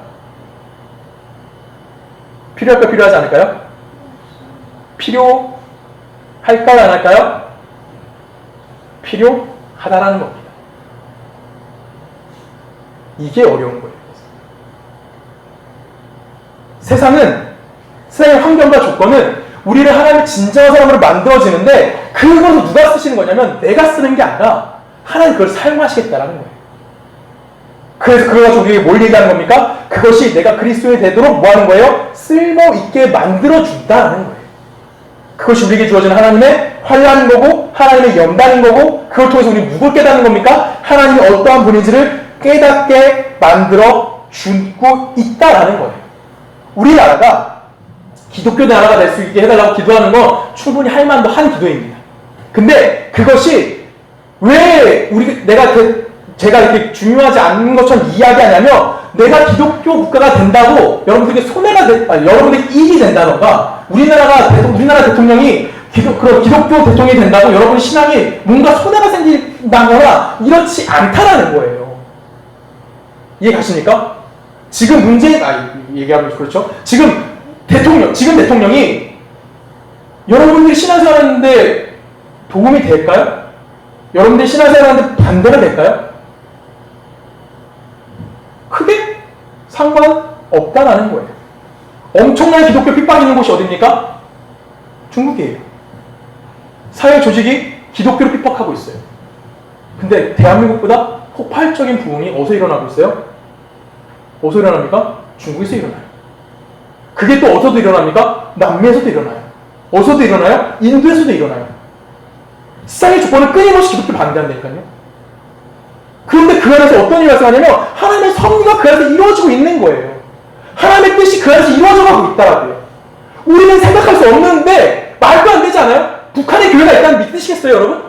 필요할까? 필요하지 않을까요? 필요할까요? 안 할까요? 필요하다라는 겁니다. 이게 어려운 거예요. 세상의 환경과 조건은 우리를 하나님의 진정한 사람으로 만들어지는데 그것을 누가 쓰시는 거냐면 내가 쓰는 게 아니라 하나님 그걸 사용하시겠다라는 거예요. 그래서 그거 가지고 우리에게 뭘 얘기하는 겁니까? 그것이 내가 그리스도인이 되도록 뭐 하는 거예요? 쓸모있게 만들어준다라는 거예요. 그것이 우리에게 주어지는 하나님의 환난인 거고 하나님의 연단인 거고 그걸 통해서 우리 누굴 깨닫는 겁니까? 하나님이 어떠한 분인지를 깨닫게 만들어 주고 있다라는 거예요. 우리나라가 기독교 나라가 될 수 있게 해달라고 기도하는 건 충분히 할 만도 한 기도입니다. 근데 그것이 왜 제가 이렇게 중요하지 않는 것처럼 이야기하냐면, 내가 기독교 국가가 된다고 여러분들에게 여러분들에게 이익이 된다던가, 우리나라 대통령이 그런 기독교 대통령이 된다고 여러분 신앙이 뭔가 손해가 생긴다거나 이렇지 않다라는 거예요. 이해 가십니까? 지금 얘기하면 그렇죠? 지금 대통령이 여러분들이 신앙생활 하는데 도움이 될까요? 여러분들이 신앙생활 하는데 반대가 될까요? 크게 상관없다라는 거예요. 엄청난 기독교 핍박이 있는 곳이 어디입니까? 중국이에요. 사회 조직이 기독교를 핍박하고 있어요. 근데 대한민국보다 폭발적인 부흥이 어디서 일어나고 있어요? 어디서 일어납니까? 중국에서 일어나요. 그게 또 어디서도 일어납니까? 남미에서도 일어나요. 어디서도 일어나요? 인도에서도 일어나요. 세상의 조건은 끊임없이 기독교를 반대한다니까요. 그런데 그 안에서 어떤 일이 발생하냐면, 하나님의 섭리가 그 안에서 이루어지고 있는 거예요. 하나님의 뜻이 그 안에서 이루어져 가고 있다라고요. 우리는 생각할 수 없는데 말도 안 되지 않아요? 북한에 교회가 있다는 믿으시겠어요, 여러분?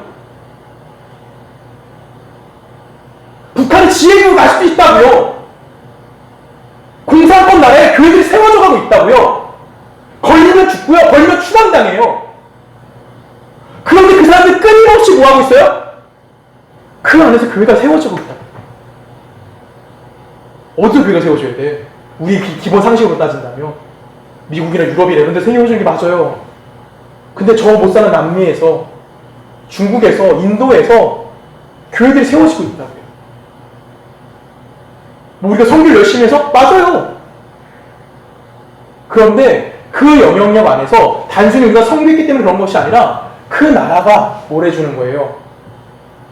북한은 지혜교회가 갈 수도 있다고요. 공산권 나라에 교회들이 세워져 가고 있다고요. 걸리면 죽고요. 걸리면 추방당해요. 그런데 그 사람들이 끊임없이 뭐하고 있어요? 그 안에서 교회가 세워지고 있다. 어디서 교회가 세워져야 돼? 우리 기본 상식으로 따진다면 미국이나 유럽이나 이런 데 세워지는 게 맞아요. 근데 저 못 사는 남미에서, 중국에서, 인도에서 교회들이 세워지고 있다고요. 뭐 우리가 선교를 열심히 해서? 맞아요. 그런데 그 영향력 안에서 단순히 우리가 선교했기 때문에 그런 것이 아니라 그 나라가 뭘 해주는 거예요.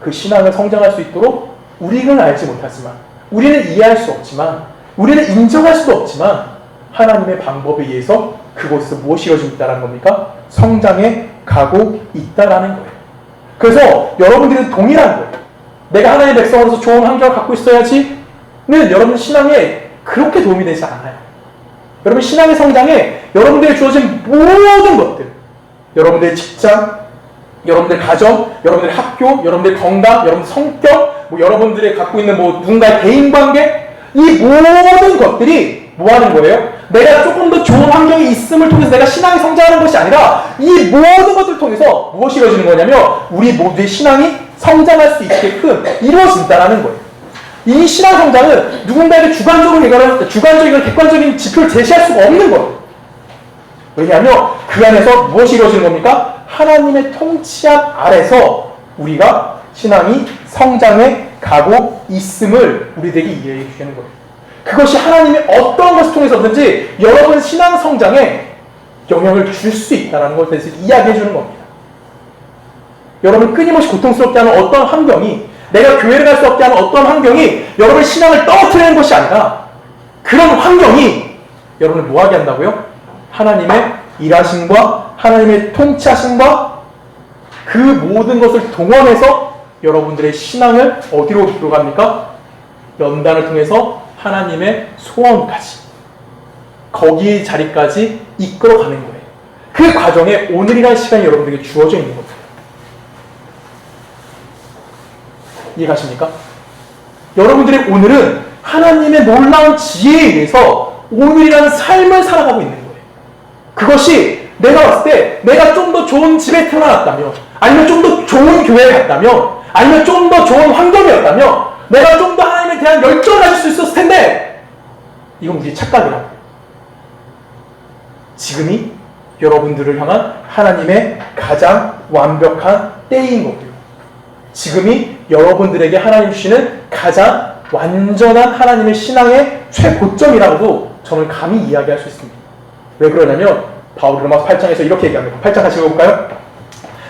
그 신앙을 성장할 수 있도록 우리는 알지 못하지만, 우리는 이해할 수 없지만, 우리는 인정할 수도 없지만 하나님의 방법에 의해서 그곳에서 무엇이 이루어지고 있다는 겁니까? 성장해 가고 있다라는 거예요. 그래서 여러분들은 동일한 거예요. 내가 하나님의 백성으로서 좋은 환경을 갖고 있어야지는 여러분 신앙에 그렇게 도움이 되지 않아요. 여러분 신앙의 성장에 여러분들에게 주어진 모든 것들, 여러분들의 직장, 여러분들 가정, 여러분들의 학교, 여러분들의 건강, 여러분들 성격, 여러분들이 갖고 있는 누군가의 대인관계, 이 모든 것들이 뭐 하는 거예요? 내가 조금 더 좋은 환경이 있음을 통해서 내가 신앙이 성장하는 것이 아니라 이 모든 것들을 통해서 무엇이 이루어지는 거냐면 우리 모두의 신앙이 성장할 수 있게끔 이루어진다는 거예요. 이 신앙 성장은 누군가에게 주관적이고 객관적인 지표를 제시할 수가 없는 거예요. 왜냐하면 그 안에서 무엇이 이루어지는 겁니까? 하나님의 통치함 아래서 우리가 신앙이 성장해 가고 있음을 우리에게 이해해 주시는 거예요. 그것이 하나님의 어떤 것을 통해서든지 여러분 신앙 성장에 영향을 줄 수 있다는 것에 대해서 이야기해 주는 겁니다. 여러분 끊임없이 고통스럽게 하는 어떤 환경이, 내가 교회를 갈 수 없게 하는 어떤 환경이 여러분의 신앙을 떨어뜨리는 것이 아니라, 그런 환경이 여러분을 뭐하게 한다고요? 하나님의 일하심과 하나님의 통치하심과 그 모든 것을 동원해서 여러분들의 신앙을 어디로 들어갑니까? 연단을 통해서 하나님의 소원까지, 거기의 자리까지 이끌어가는 거예요. 그 과정에 오늘이라는 시간이 여러분들에게 주어져 있는 겁니다. 이해가십니까? 여러분들의 오늘은 하나님의 놀라운 지혜에 의해서 오늘이라는 삶을 살아가고 있는 거예요. 그것이 내가 봤을 때 내가 좀 더 좋은 집에 태어났다면, 아니면 좀 더 좋은 교회에 갔다면, 아니면 좀 더 좋은 환경이었다면 내가 좀 더 하나님에 대한 열정을 가질 수 있었을 텐데, 이건 우리의 착각이라고. 지금이 여러분들을 향한 하나님의 가장 완벽한 때인 거고요. 지금이 여러분들에게 하나님 주시는 가장 완전한 하나님의 신앙의 최고점이라고도 저는 감히 이야기할 수 있습니다. 왜 그러냐면 바울이 로마서 8장에서 이렇게 얘기합니다. 8장 같이 읽어볼까요?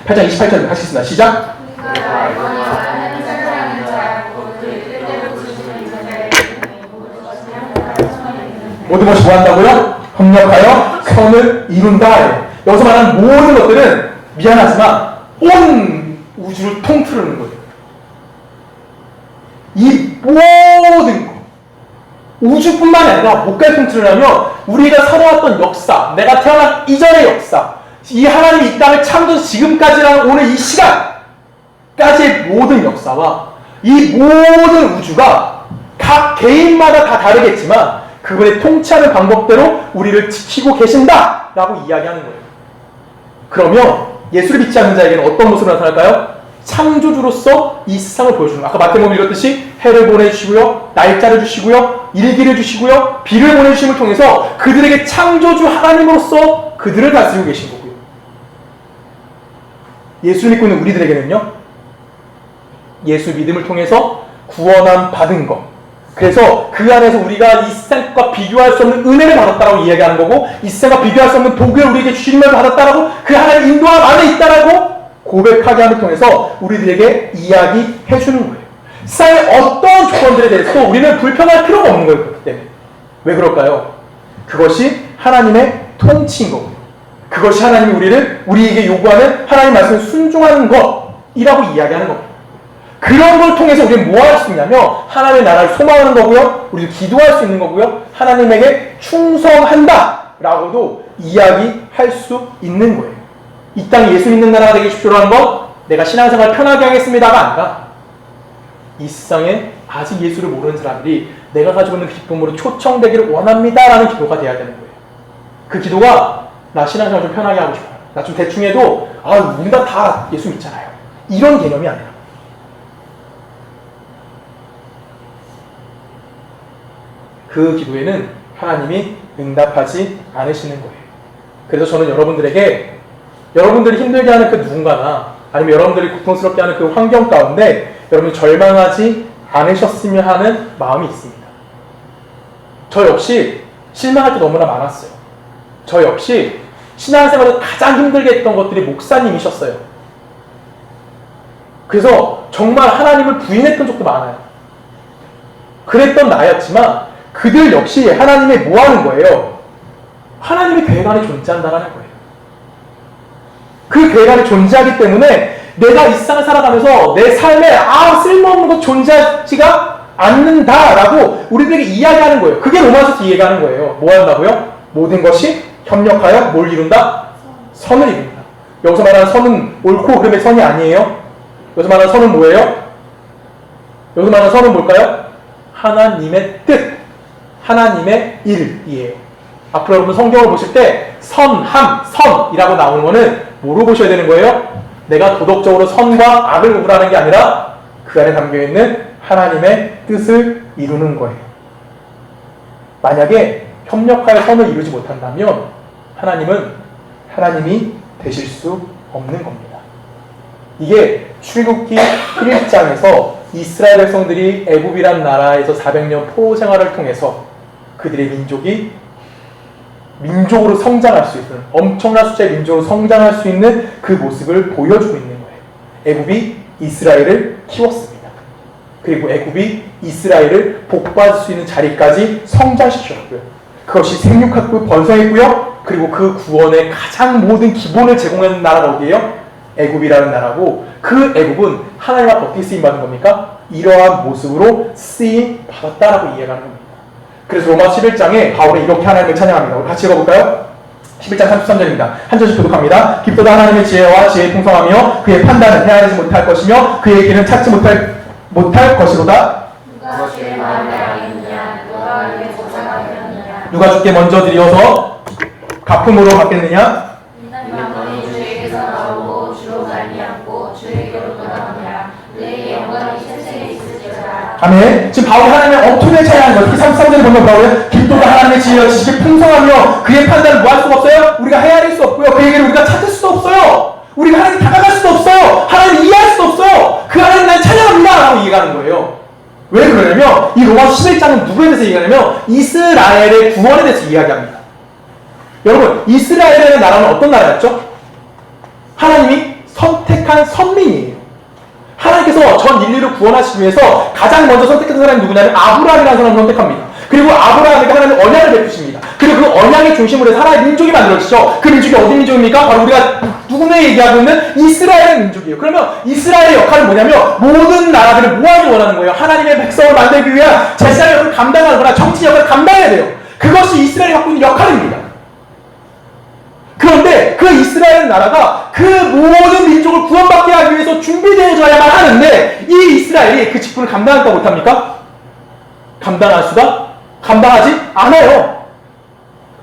8장 28절 같이 읽습니다. 시작! 모든 것이 뭐 한다고요? 협력하여 선을 이룬다. 여기서 말하는 모든 것들은 미안하지만 온 우주를 통틀는 거예요. 이 모든 것, 우주뿐만 아니라 목까지 통틀을 하면 우리가 살아왔던 역사, 내가 태어난 이전의 역사, 이 하나님이 이 땅을 창조해서 지금까지라는 오늘 이 시간까지의 모든 역사와 이 모든 우주가 각 개인마다 다 다르겠지만 그분의 통치하는 방법대로 우리를 지키고 계신다라고 이야기하는 거예요. 그러면 예수를 믿지 않는 자에게는 어떤 모습으로 나타날까요? 창조주로서 이 세상을 보여주는 거예요. 아까 마태복음 읽었듯이 해를 보내주시고요, 날짜를 주시고요, 일기를 주시고요, 비를 보내주심을 통해서 그들에게 창조주 하나님으로서 그들을 다스리고 계신 거고요. 예수를 믿고 있는 우리들에게는요, 예수 믿음을 통해서 구원함 받은 것, 그래서 그 안에서 우리가 이 세상과 비교할 수 없는 은혜를 받았다라고 이야기하는 거고, 이 세상과 비교할 수 없는 복을 우리에게 주심을 받았다라고, 그 하나님 인도함 안에 있다라고 고백하게 함을 통해서 우리들에게 이야기해 주는 거예요. 세상의 어떤 조건들에 대해서도 우리는 불평할 필요가 없는 거예요. 그렇기 때문에. 왜 그럴까요? 그것이 하나님의 통치인 거고요. 그것이 하나님이 우리에게 요구하는 하나님 말씀을 순종하는 것이라고 이야기하는 겁니다. 그런 걸 통해서 우리는 뭐 할 수 있냐면 하나님의 나라를 소망하는 거고요, 우리도 기도할 수 있는 거고요, 하나님에게 충성한다 라고도 이야기할 수 있는 거예요. 이 땅이 예수 믿는 나라가 되기 쉽죠라는 건 내가 신앙생활 편하게 하겠습니다가 아니라 이 세상에 아직 예수를 모르는 사람들이 내가 가지고 있는 기쁨으로 초청되기를 원합니다 라는 기도가 돼야 되는 거예요. 그 기도가 나 신앙생활 좀 편하게 하고 싶어요, 나 좀 대충 해도 우리가 다 예수 믿잖아요, 이런 개념이 아니라 그 기도에는 하나님이 응답하지 않으시는 거예요. 그래서 저는 여러분들이 힘들게 하는 그 누군가나 아니면 여러분들이 고통스럽게 하는 그 환경 가운데 여러분이 절망하지 않으셨으면 하는 마음이 있습니다. 저 역시 실망할 게 너무나 많았어요. 저 역시 신앙생활에서 가장 힘들게 했던 것들이 목사님이셨어요. 그래서 정말 하나님을 부인했던 적도 많아요. 그랬던 나였지만 그들 역시 하나님이 뭐 하는 거예요? 하나님이 교회 안에 존재한다는 거예요. 그 교회 안에 존재하기 때문에 내가 이 세상을 살아가면서 내 삶에 쓸모없는 것 존재하지가 않는다라고 우리들에게 이야기하는 거예요. 그게 로마서에서 이야기하는 거예요. 뭐 한다고요? 모든 것이 협력하여 뭘 이룬다? 선을 이룬다. 여기서 말하는 선은 옳고 그름의 선이 아니에요. 여기서 말하는 선은 뭐예요? 여기서 말하는 선은 뭘까요? 하나님의 뜻, 하나님의 일이에요. 앞으로 여러분 성경을 보실 때 선함, 선이라고 나오는 거는 뭐로 보셔야 되는 거예요? 내가 도덕적으로 선과 악을 구분하는 게 아니라 그 안에 담겨있는 하나님의 뜻을 이루는 거예요. 만약에 협력하여 선을 이루지 못한다면 하나님은 하나님이 되실 수 없는 겁니다. 이게 출애굽기 1장에서 이스라엘 백성들이 애굽이란 나라에서 400년 포로 생활을 통해서 그들의 민족이 민족으로 성장할 수 있는, 엄청난 숫자의 민족으로 성장할 수 있는 그 모습을 보여주고 있는 거예요. 애굽이 이스라엘을 키웠습니다. 그리고 애굽이 이스라엘을 복받을 수 있는 자리까지 성장시켰고요. 그것이 생육하고 번성했고요. 그리고 그 구원의 가장 모든 기본을 제공하는 나라가 어디예요? 애굽이라는 나라고, 그 애굽은 하나님 앞에 어떻게 쓰임받은 겁니까? 이러한 모습으로 쓰임받았다라고 이해하는 겁니다. 그래서 로마 11장에 바울은 이렇게 하나님을 찬양합니다. 우리 같이 읽어볼까요? 11장 33절입니다. 한 절씩 교독합니다. 깊도다 하나님의 지혜와 지혜의 풍성하며 그의 판단은 헤아리지 못할 것이며 그의 길은 찾지 못할 것이로다. 누가 주의 마음을 알겠느냐? 누가 그의 조사가 되었느냐? 누가 주께 먼저 드리어서 갚음으로 받겠느냐? 만군이 주에게서 나오고 주로 말미암고 주에게로 돌아오느라 그에게 영광이 세세에 있을지어다. 아멘. 지금 바울이 하나님의 엄청나게 찬양하는 거예요. 특히 33절에 보면 바울은 깊도다 하나님의 지혜와 지식이 풍성하며 그의 판단을 뭐 할 수가 없어요? 우리가 헤아릴 수 없고요. 그에게를 우리가 찾을 수도 없어요. 우리가 하나님 다가갈 수도 없어요. 하나님 이해할 수도 없어요. 그 하나님 난 찬양합니다 라고 얘기하는 거예요. 왜 그러냐면 이 로마 11장은 누구에 대해서 얘기하냐면 이스라엘의 구원에 대해서 이야기합니다. 여러분, 이스라엘이라는 나라는 어떤 나라였죠? 하나님이 선택한 선민이에요. 하나님께서 전 인류를 구원하시기 위해서 가장 먼저 선택한 사람이 누구냐면 아브라함이라는 사람을 선택합니다. 그리고 아브라함에게 하나님은 언약을 베푸십니다. 그리고 그 언약의 중심으로 해서 하나의 민족이 만들어지죠. 그 민족이 어디 민족입니까? 바로 우리가 누구나 얘기하고 있는 이스라엘의 민족이에요. 그러면 이스라엘의 역할은 뭐냐면 모든 나라들을 모아주기 원하는 거예요. 하나님의 백성을 만들기 위한 제사의 역할을 감당하거나 정치 역할을 감당해야 돼요. 그것이 이스라엘이 갖고 있는 역할입니다. 그런데 그 이스라엘 나라가 그 모든 민족을 구원받게 하기 위해서 준비되어져야만 하는데 이 이스라엘이 그 직분을 감당할까 못합니까? 감당할 수가 감당하지 않아요.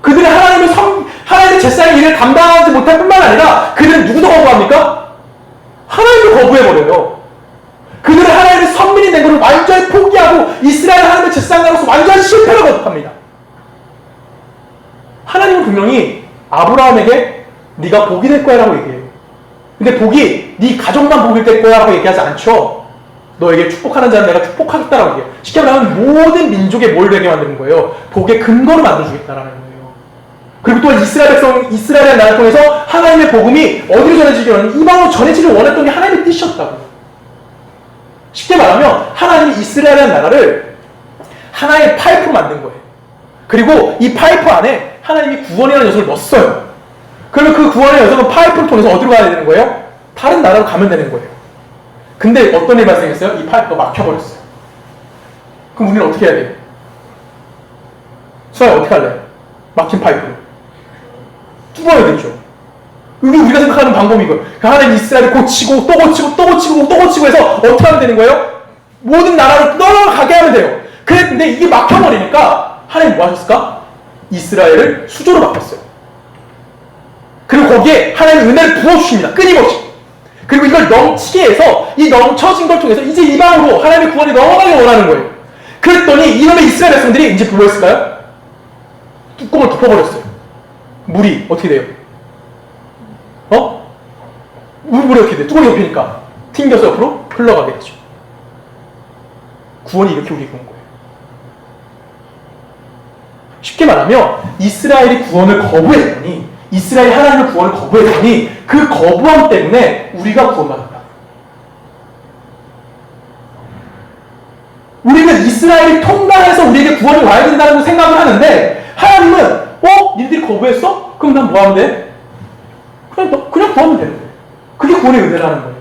그들은 하나님의 제사의 일을 감당하지 못할 뿐만 아니라 그들은 누구도 거부합니까? 하나님을 거부해버려요. 그들은 하나님의 선민이 된 것을 완전히 포기하고 이스라엘 하나님의 제사장으로서 완전히 실패를 거듭합니다. 하나님은 분명히 아브라함에게 네가 복이 될 거야 라고 얘기해요. 근데 복이 네 가족만 복이 될 거야 라고 얘기하지 않죠. 너에게 축복하는 자는 내가 축복하겠다라고 얘기해요. 쉽게 말하면 모든 민족에 뭘 되게 만드는 거예요? 복의 근거를 만들어주겠다라는 거예요. 그리고 또 이스라엘 나라를 통해서 하나님의 복음이 어디로 전해지기로는 이방으로 전해지기를 원했던 게 하나님의 뜻이었다고요. 쉽게 말하면 하나님이 이스라엘 나라를 하나의 파이프로 만든 거예요. 그리고 이 파이프 안에 하나님이 구원이라는 요소를 넣었어요. 그러면 그 구원의 요소는 파이프를 통해서 어디로 가야 되는 거예요? 다른 나라로 가면 되는 거예요. 근데 어떤 일이 발생했어요? 이 파이프가 막혀버렸어요. 그럼 우리는 어떻게 해야 돼요? 수아야 어떻게 할래요? 막힌 파이프를 뚫어야 되죠. 이게 우리가 생각하는 방법이 이거예요. 하나님 이스라엘을 고치고 또 고치고 또 고치고 또 고치고 해서 어떻게 하면 되는 거예요? 모든 나라를 떠나가게 하면 돼요. 그랬는데 이게 막혀버리니까 하나님 뭐 하셨을까? 이스라엘을 수조로 바꿨어요. 그리고 거기에 하나님 은혜를 부어주십니다. 끊임없이. 그리고 이걸 넘치게 해서 이 넘쳐진 걸 통해서 이제 이방으로 하나님의 구원이 넘어가길 원하는 거예요. 그랬더니 이놈의 이스라엘 백성들이 이제 뭐 했을까요? 뚜껑을 덮어버렸어요. 물이 어떻게 돼요? 물이 어떻게 돼요? 뚜껑이 덮이니까 튕겨서 옆으로 흘러가게 되죠. 구원이 이렇게 우리에게 온 거예요. 쉽게 말하면 이스라엘이 구원을 거부했더니 이스라엘이 하나님의 구원을 거부했더니 그 거부함 때문에 우리가 구원받았다. 우리는 이스라엘이 통과해서 우리에게 구원이 와야 된다고 생각을 하는데 하나님은 니들이 거부했어? 그럼 난 뭐 하면 돼? 그냥 구하면 되는 거예요. 그게 구원의 은혜라는 거예요.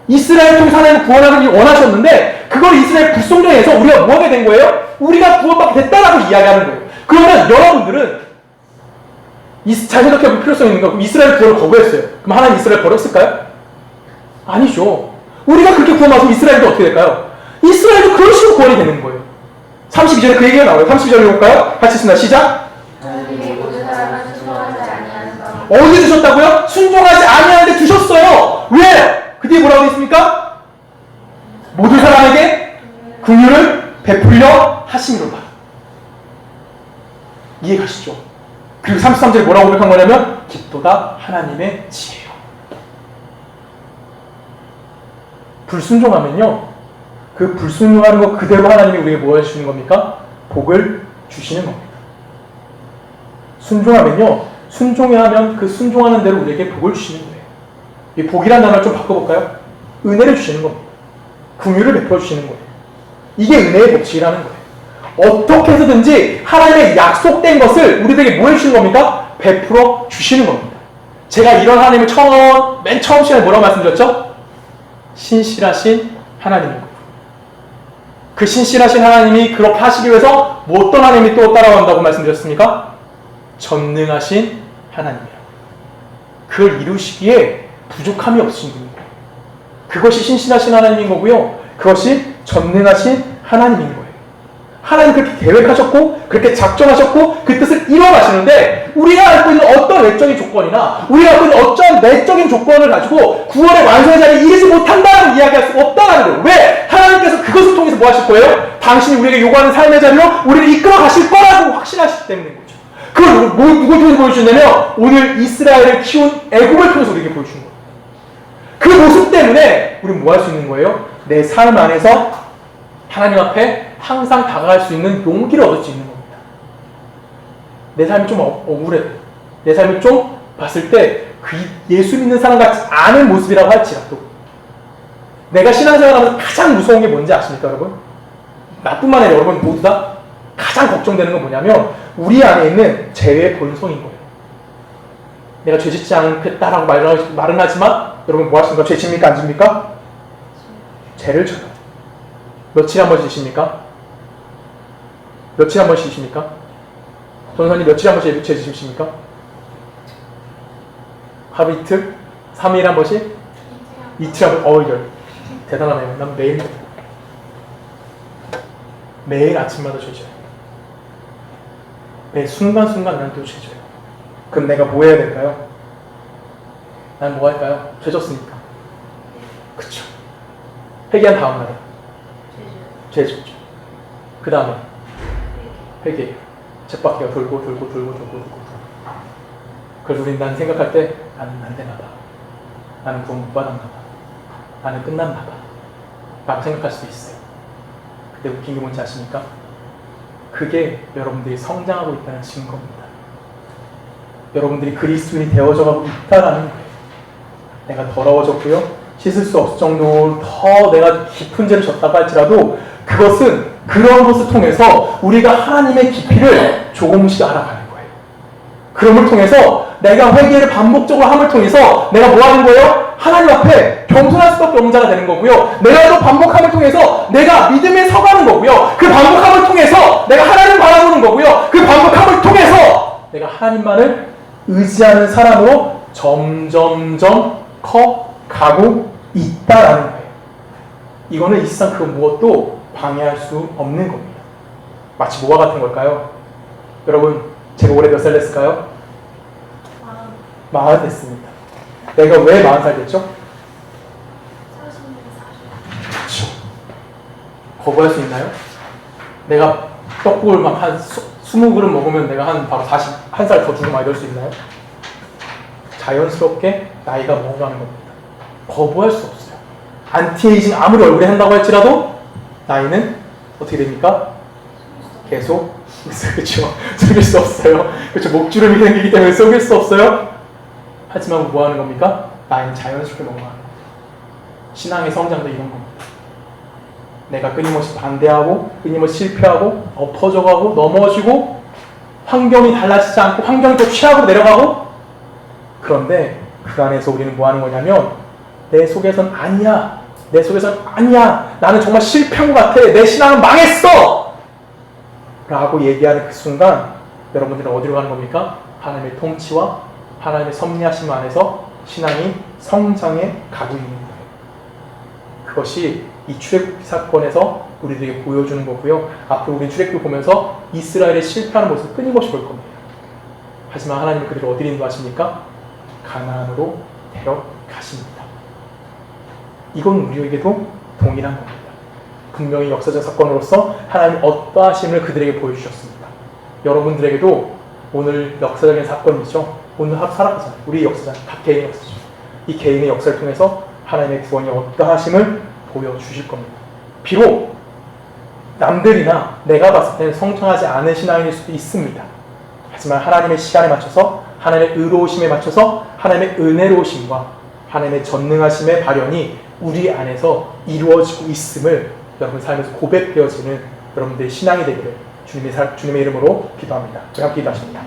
이스라엘 통해서 하나님을 구원하기 원하셨는데 그걸 이스라엘 불순종해서 우리가 뭐 하게 된 거예요? 우리가 구원받게 됐다라고 이야기하는 거예요. 그러면 여러분들은 잘 생각해볼 필요성이 있는 거. 그럼 이스라엘 구원을 거부했어요. 그럼 하나님 이스라엘 버렸을까요? 아니죠. 우리가 그렇게 구원받으면 이스라엘도 어떻게 될까요? 이스라엘도 그런 식으로 구원이 되는 거예요. 32절에 그 얘기가 나와요. 32절 읽어볼까요? 같이 있습니다. 시작. 어디에 두셨다고요? 순종하지 아니하는데 두셨어요. 왜? 그 뒤에 뭐라고 되어 있습니까? 모든 사람에게 긍휼을 베풀려 하심이로다. 이해 가시죠? 그리고 33절에 뭐라고 고백한 거냐면 깊도다 하나님의 지혜요. 불순종하면요, 그 불순종하는 것 그대로 하나님이 우리에게 뭐 해주시는 겁니까? 복을 주시는 겁니다. 순종하면요, 순종하면 그 순종하는 대로 우리에게 복을 주시는 거예요. 이 복이라는 단어를 좀 바꿔볼까요? 은혜를 주시는 겁니다. 긍휼을 베풀어 주시는 거예요. 이게 은혜의 법칙이라는 거예요. 어떻게 해서든지 하나님의 약속된 것을 우리들에게 뭐 해주시는 겁니까? 베풀어 주시는 겁니다. 제가 이런 하나님을 맨 처음 시간에 뭐라고 말씀드렸죠? 신실하신 하나님인 거예요. 그 신실하신 하나님이 그렇게 하시기 위해서 뭐 어떤 하나님이 또 따라간다고 말씀드렸습니까? 전능하신 하나님이라고. 그걸 이루시기에 부족함이 없으신 분인 거예요. 그것이 신실하신 하나님인 거고요. 그것이 전능하신 하나님인 거예요. 하나님 그렇게 계획하셨고 그렇게 작정하셨고 그 뜻을 이뤄가시는데 우리가 알고 있는 어떤 외적인 조건이나 우리가 알고 있는 어떤 내적인 조건을 가지고 구원의 완성의 자리에 이르지 못한다고 이야기할 수가 없다는 거예요. 왜? 하나님께서 그것을 통해서 뭐 하실 거예요? 당신이 우리에게 요구하는 삶의 자리로 우리를 이끌어 가실 거라고 확신하시기 때문인 거죠. 그걸 누굴 통해서 보여주셨냐면 오늘 이스라엘을 키운 애국을 통해서 우리에게 보여주는 거예요. 그 모습 때문에 우리는 뭐 할 수 있는 거예요? 내 삶 안에서 하나님 앞에 항상 다가갈 수 있는 용기를 얻을 수 있는 겁니다. 내 삶이 좀 억울해. 내 삶이 좀 봤을 때 그 예수 믿는 사람 같지 않은 모습이라고 할지라도 내가 신앙생활하면서 가장 무서운 게 뭔지 아십니까 여러분? 나뿐만 아니라 여러분 모두 다 가장 걱정되는 건 뭐냐면 우리 안에 있는 죄의 본성인 거예요. 내가 죄 짓지 않겠다라고 말은 하지만 여러분 뭐 하십니까? 죄 집니까? 안 집니까? 죄를 져요. 며칠에 한 번씩 지십니까? 며칠에 한 번씩 지십니까? 전사님 며칠에 한 번씩 죄 지십니까? 하루 이틀? 3일에 한 번씩? 이틀에 한 번? 이걸 대단하네요. 난 매일 아침마다 죄 져요. 매 순간순간 난 또 죄 져요. 그럼 내가 뭐 해야 될까요? 난 뭐 할까요? 죄 졌으니까. 그쵸. 회개한 다음 날에 죄 짓죠. 그 다음에 회개. 쳇바퀴가 돌고. 그래서 우린 난 생각할 때 나는 안 되나 봐. 나는 구원 못 받았나 봐. 나는 끝났나 봐. 라고 생각할 수도 있어요. 근데 웃긴 게 뭔지 아십니까? 그게 여러분들이 성장하고 있다는 증거입니다. 여러분들이 그리스도인이 되어져가고 있다라는 거예요. 내가 더러워졌고요. 씻을 수 없을 정도로 더 내가 깊은 죄를 졌다고 할지라도 그것은 그런 것을 통해서 우리가 하나님의 깊이를 조금씩 알아가는 거예요. 그럼을 통해서 내가 회개를 반복적으로 함을 통해서 내가 뭐 하는 거예요? 하나님 앞에 겸손할 수밖에 없는 자가 되는 거고요. 내가 또 반복함을 통해서 내가 믿음에 서가는 거고요. 그 반복함을 통해서 내가 하나님 바라보는 거고요. 그 반복함을 통해서 내가 하나님만을 의지하는 사람으로 점점점 커가고 있다라는 거예요. 이거는 이 세상 그 무엇도 방해할 수 없는 겁니다. 마치 뭐와 같은 걸까요? 여러분, 제가 올해 몇 살 됐을까요? 40 됐습니다. 내가 왜 40살 됐죠? 그렇죠. 거부할 수 있나요? 내가 떡국을 막 한 20그릇 먹으면 내가 바로 41살 더 주고 많이 될 수 있나요? 자연스럽게 나이가 먹어가는 겁니다. 거부할 수 없어요. 안티에이징 아무리 얼굴에 한다고 할지라도 나이는 어떻게 됩니까? 계속 그렇죠. 속일 수 없어요. 그렇죠. 목주름이 생기기 때문에 속일 수 없어요. 하지만 뭐 하는 겁니까? 나이는 자연스럽게 넘어가는 겁니다. 신앙의 성장도 이런 겁니다. 내가 끊임없이 반대하고 끊임없이 실패하고 엎어져가고 넘어지고 환경이 달라지지 않고 환경이 또 취약으로 내려가고 그런데 그 안에서 우리는 뭐 하는 거냐면 내 속에선 아니야. 내 속에선 아니야. 나는 정말 실패한 것 같아. 내 신앙은 망했어. 라고 얘기하는 그 순간 여러분들은 어디로 가는 겁니까? 하나님의 통치와 하나님의 섭리하심 안에서 신앙이 성장해 가고 있는 거예요. 그것이 이 출애굽기 사건에서 우리들에게 보여주는 거고요. 앞으로 우리 출애굽기 보면서 이스라엘의 실패하는 모습을 끊임없이 볼 겁니다. 하지만 하나님은 그들을 어디로 인도하십니까? 가나안으로 데려가십니다. 이건 우리에게도 동일한 겁니다. 분명히 역사적 사건으로서 하나님 어떠하심을 그들에게 보여주셨습니다. 여러분들에게도 오늘 역사적인 사건이죠. 오늘 하루 살아가잖아요. 우리 역사잖아요. 각 개인의 역사죠. 이 개인의 역사를 통해서 하나님의 구원이 어떠하심을 보여주실 겁니다. 비록 남들이나 내가 봤을 때는 성장하지 않은 신앙일 수도 있습니다. 하지만 하나님의 시간에 맞춰서 하나님의 의로우심에 맞춰서 하나님의 은혜로우심과 하나님의 전능하심의 발현이 우리 안에서 이루어지고 있음을 여러분 삶에서 고백되어지는 여러분들의 신앙이 되기를 주님의 이름으로 기도합니다. 우리 함께 기도하십니다.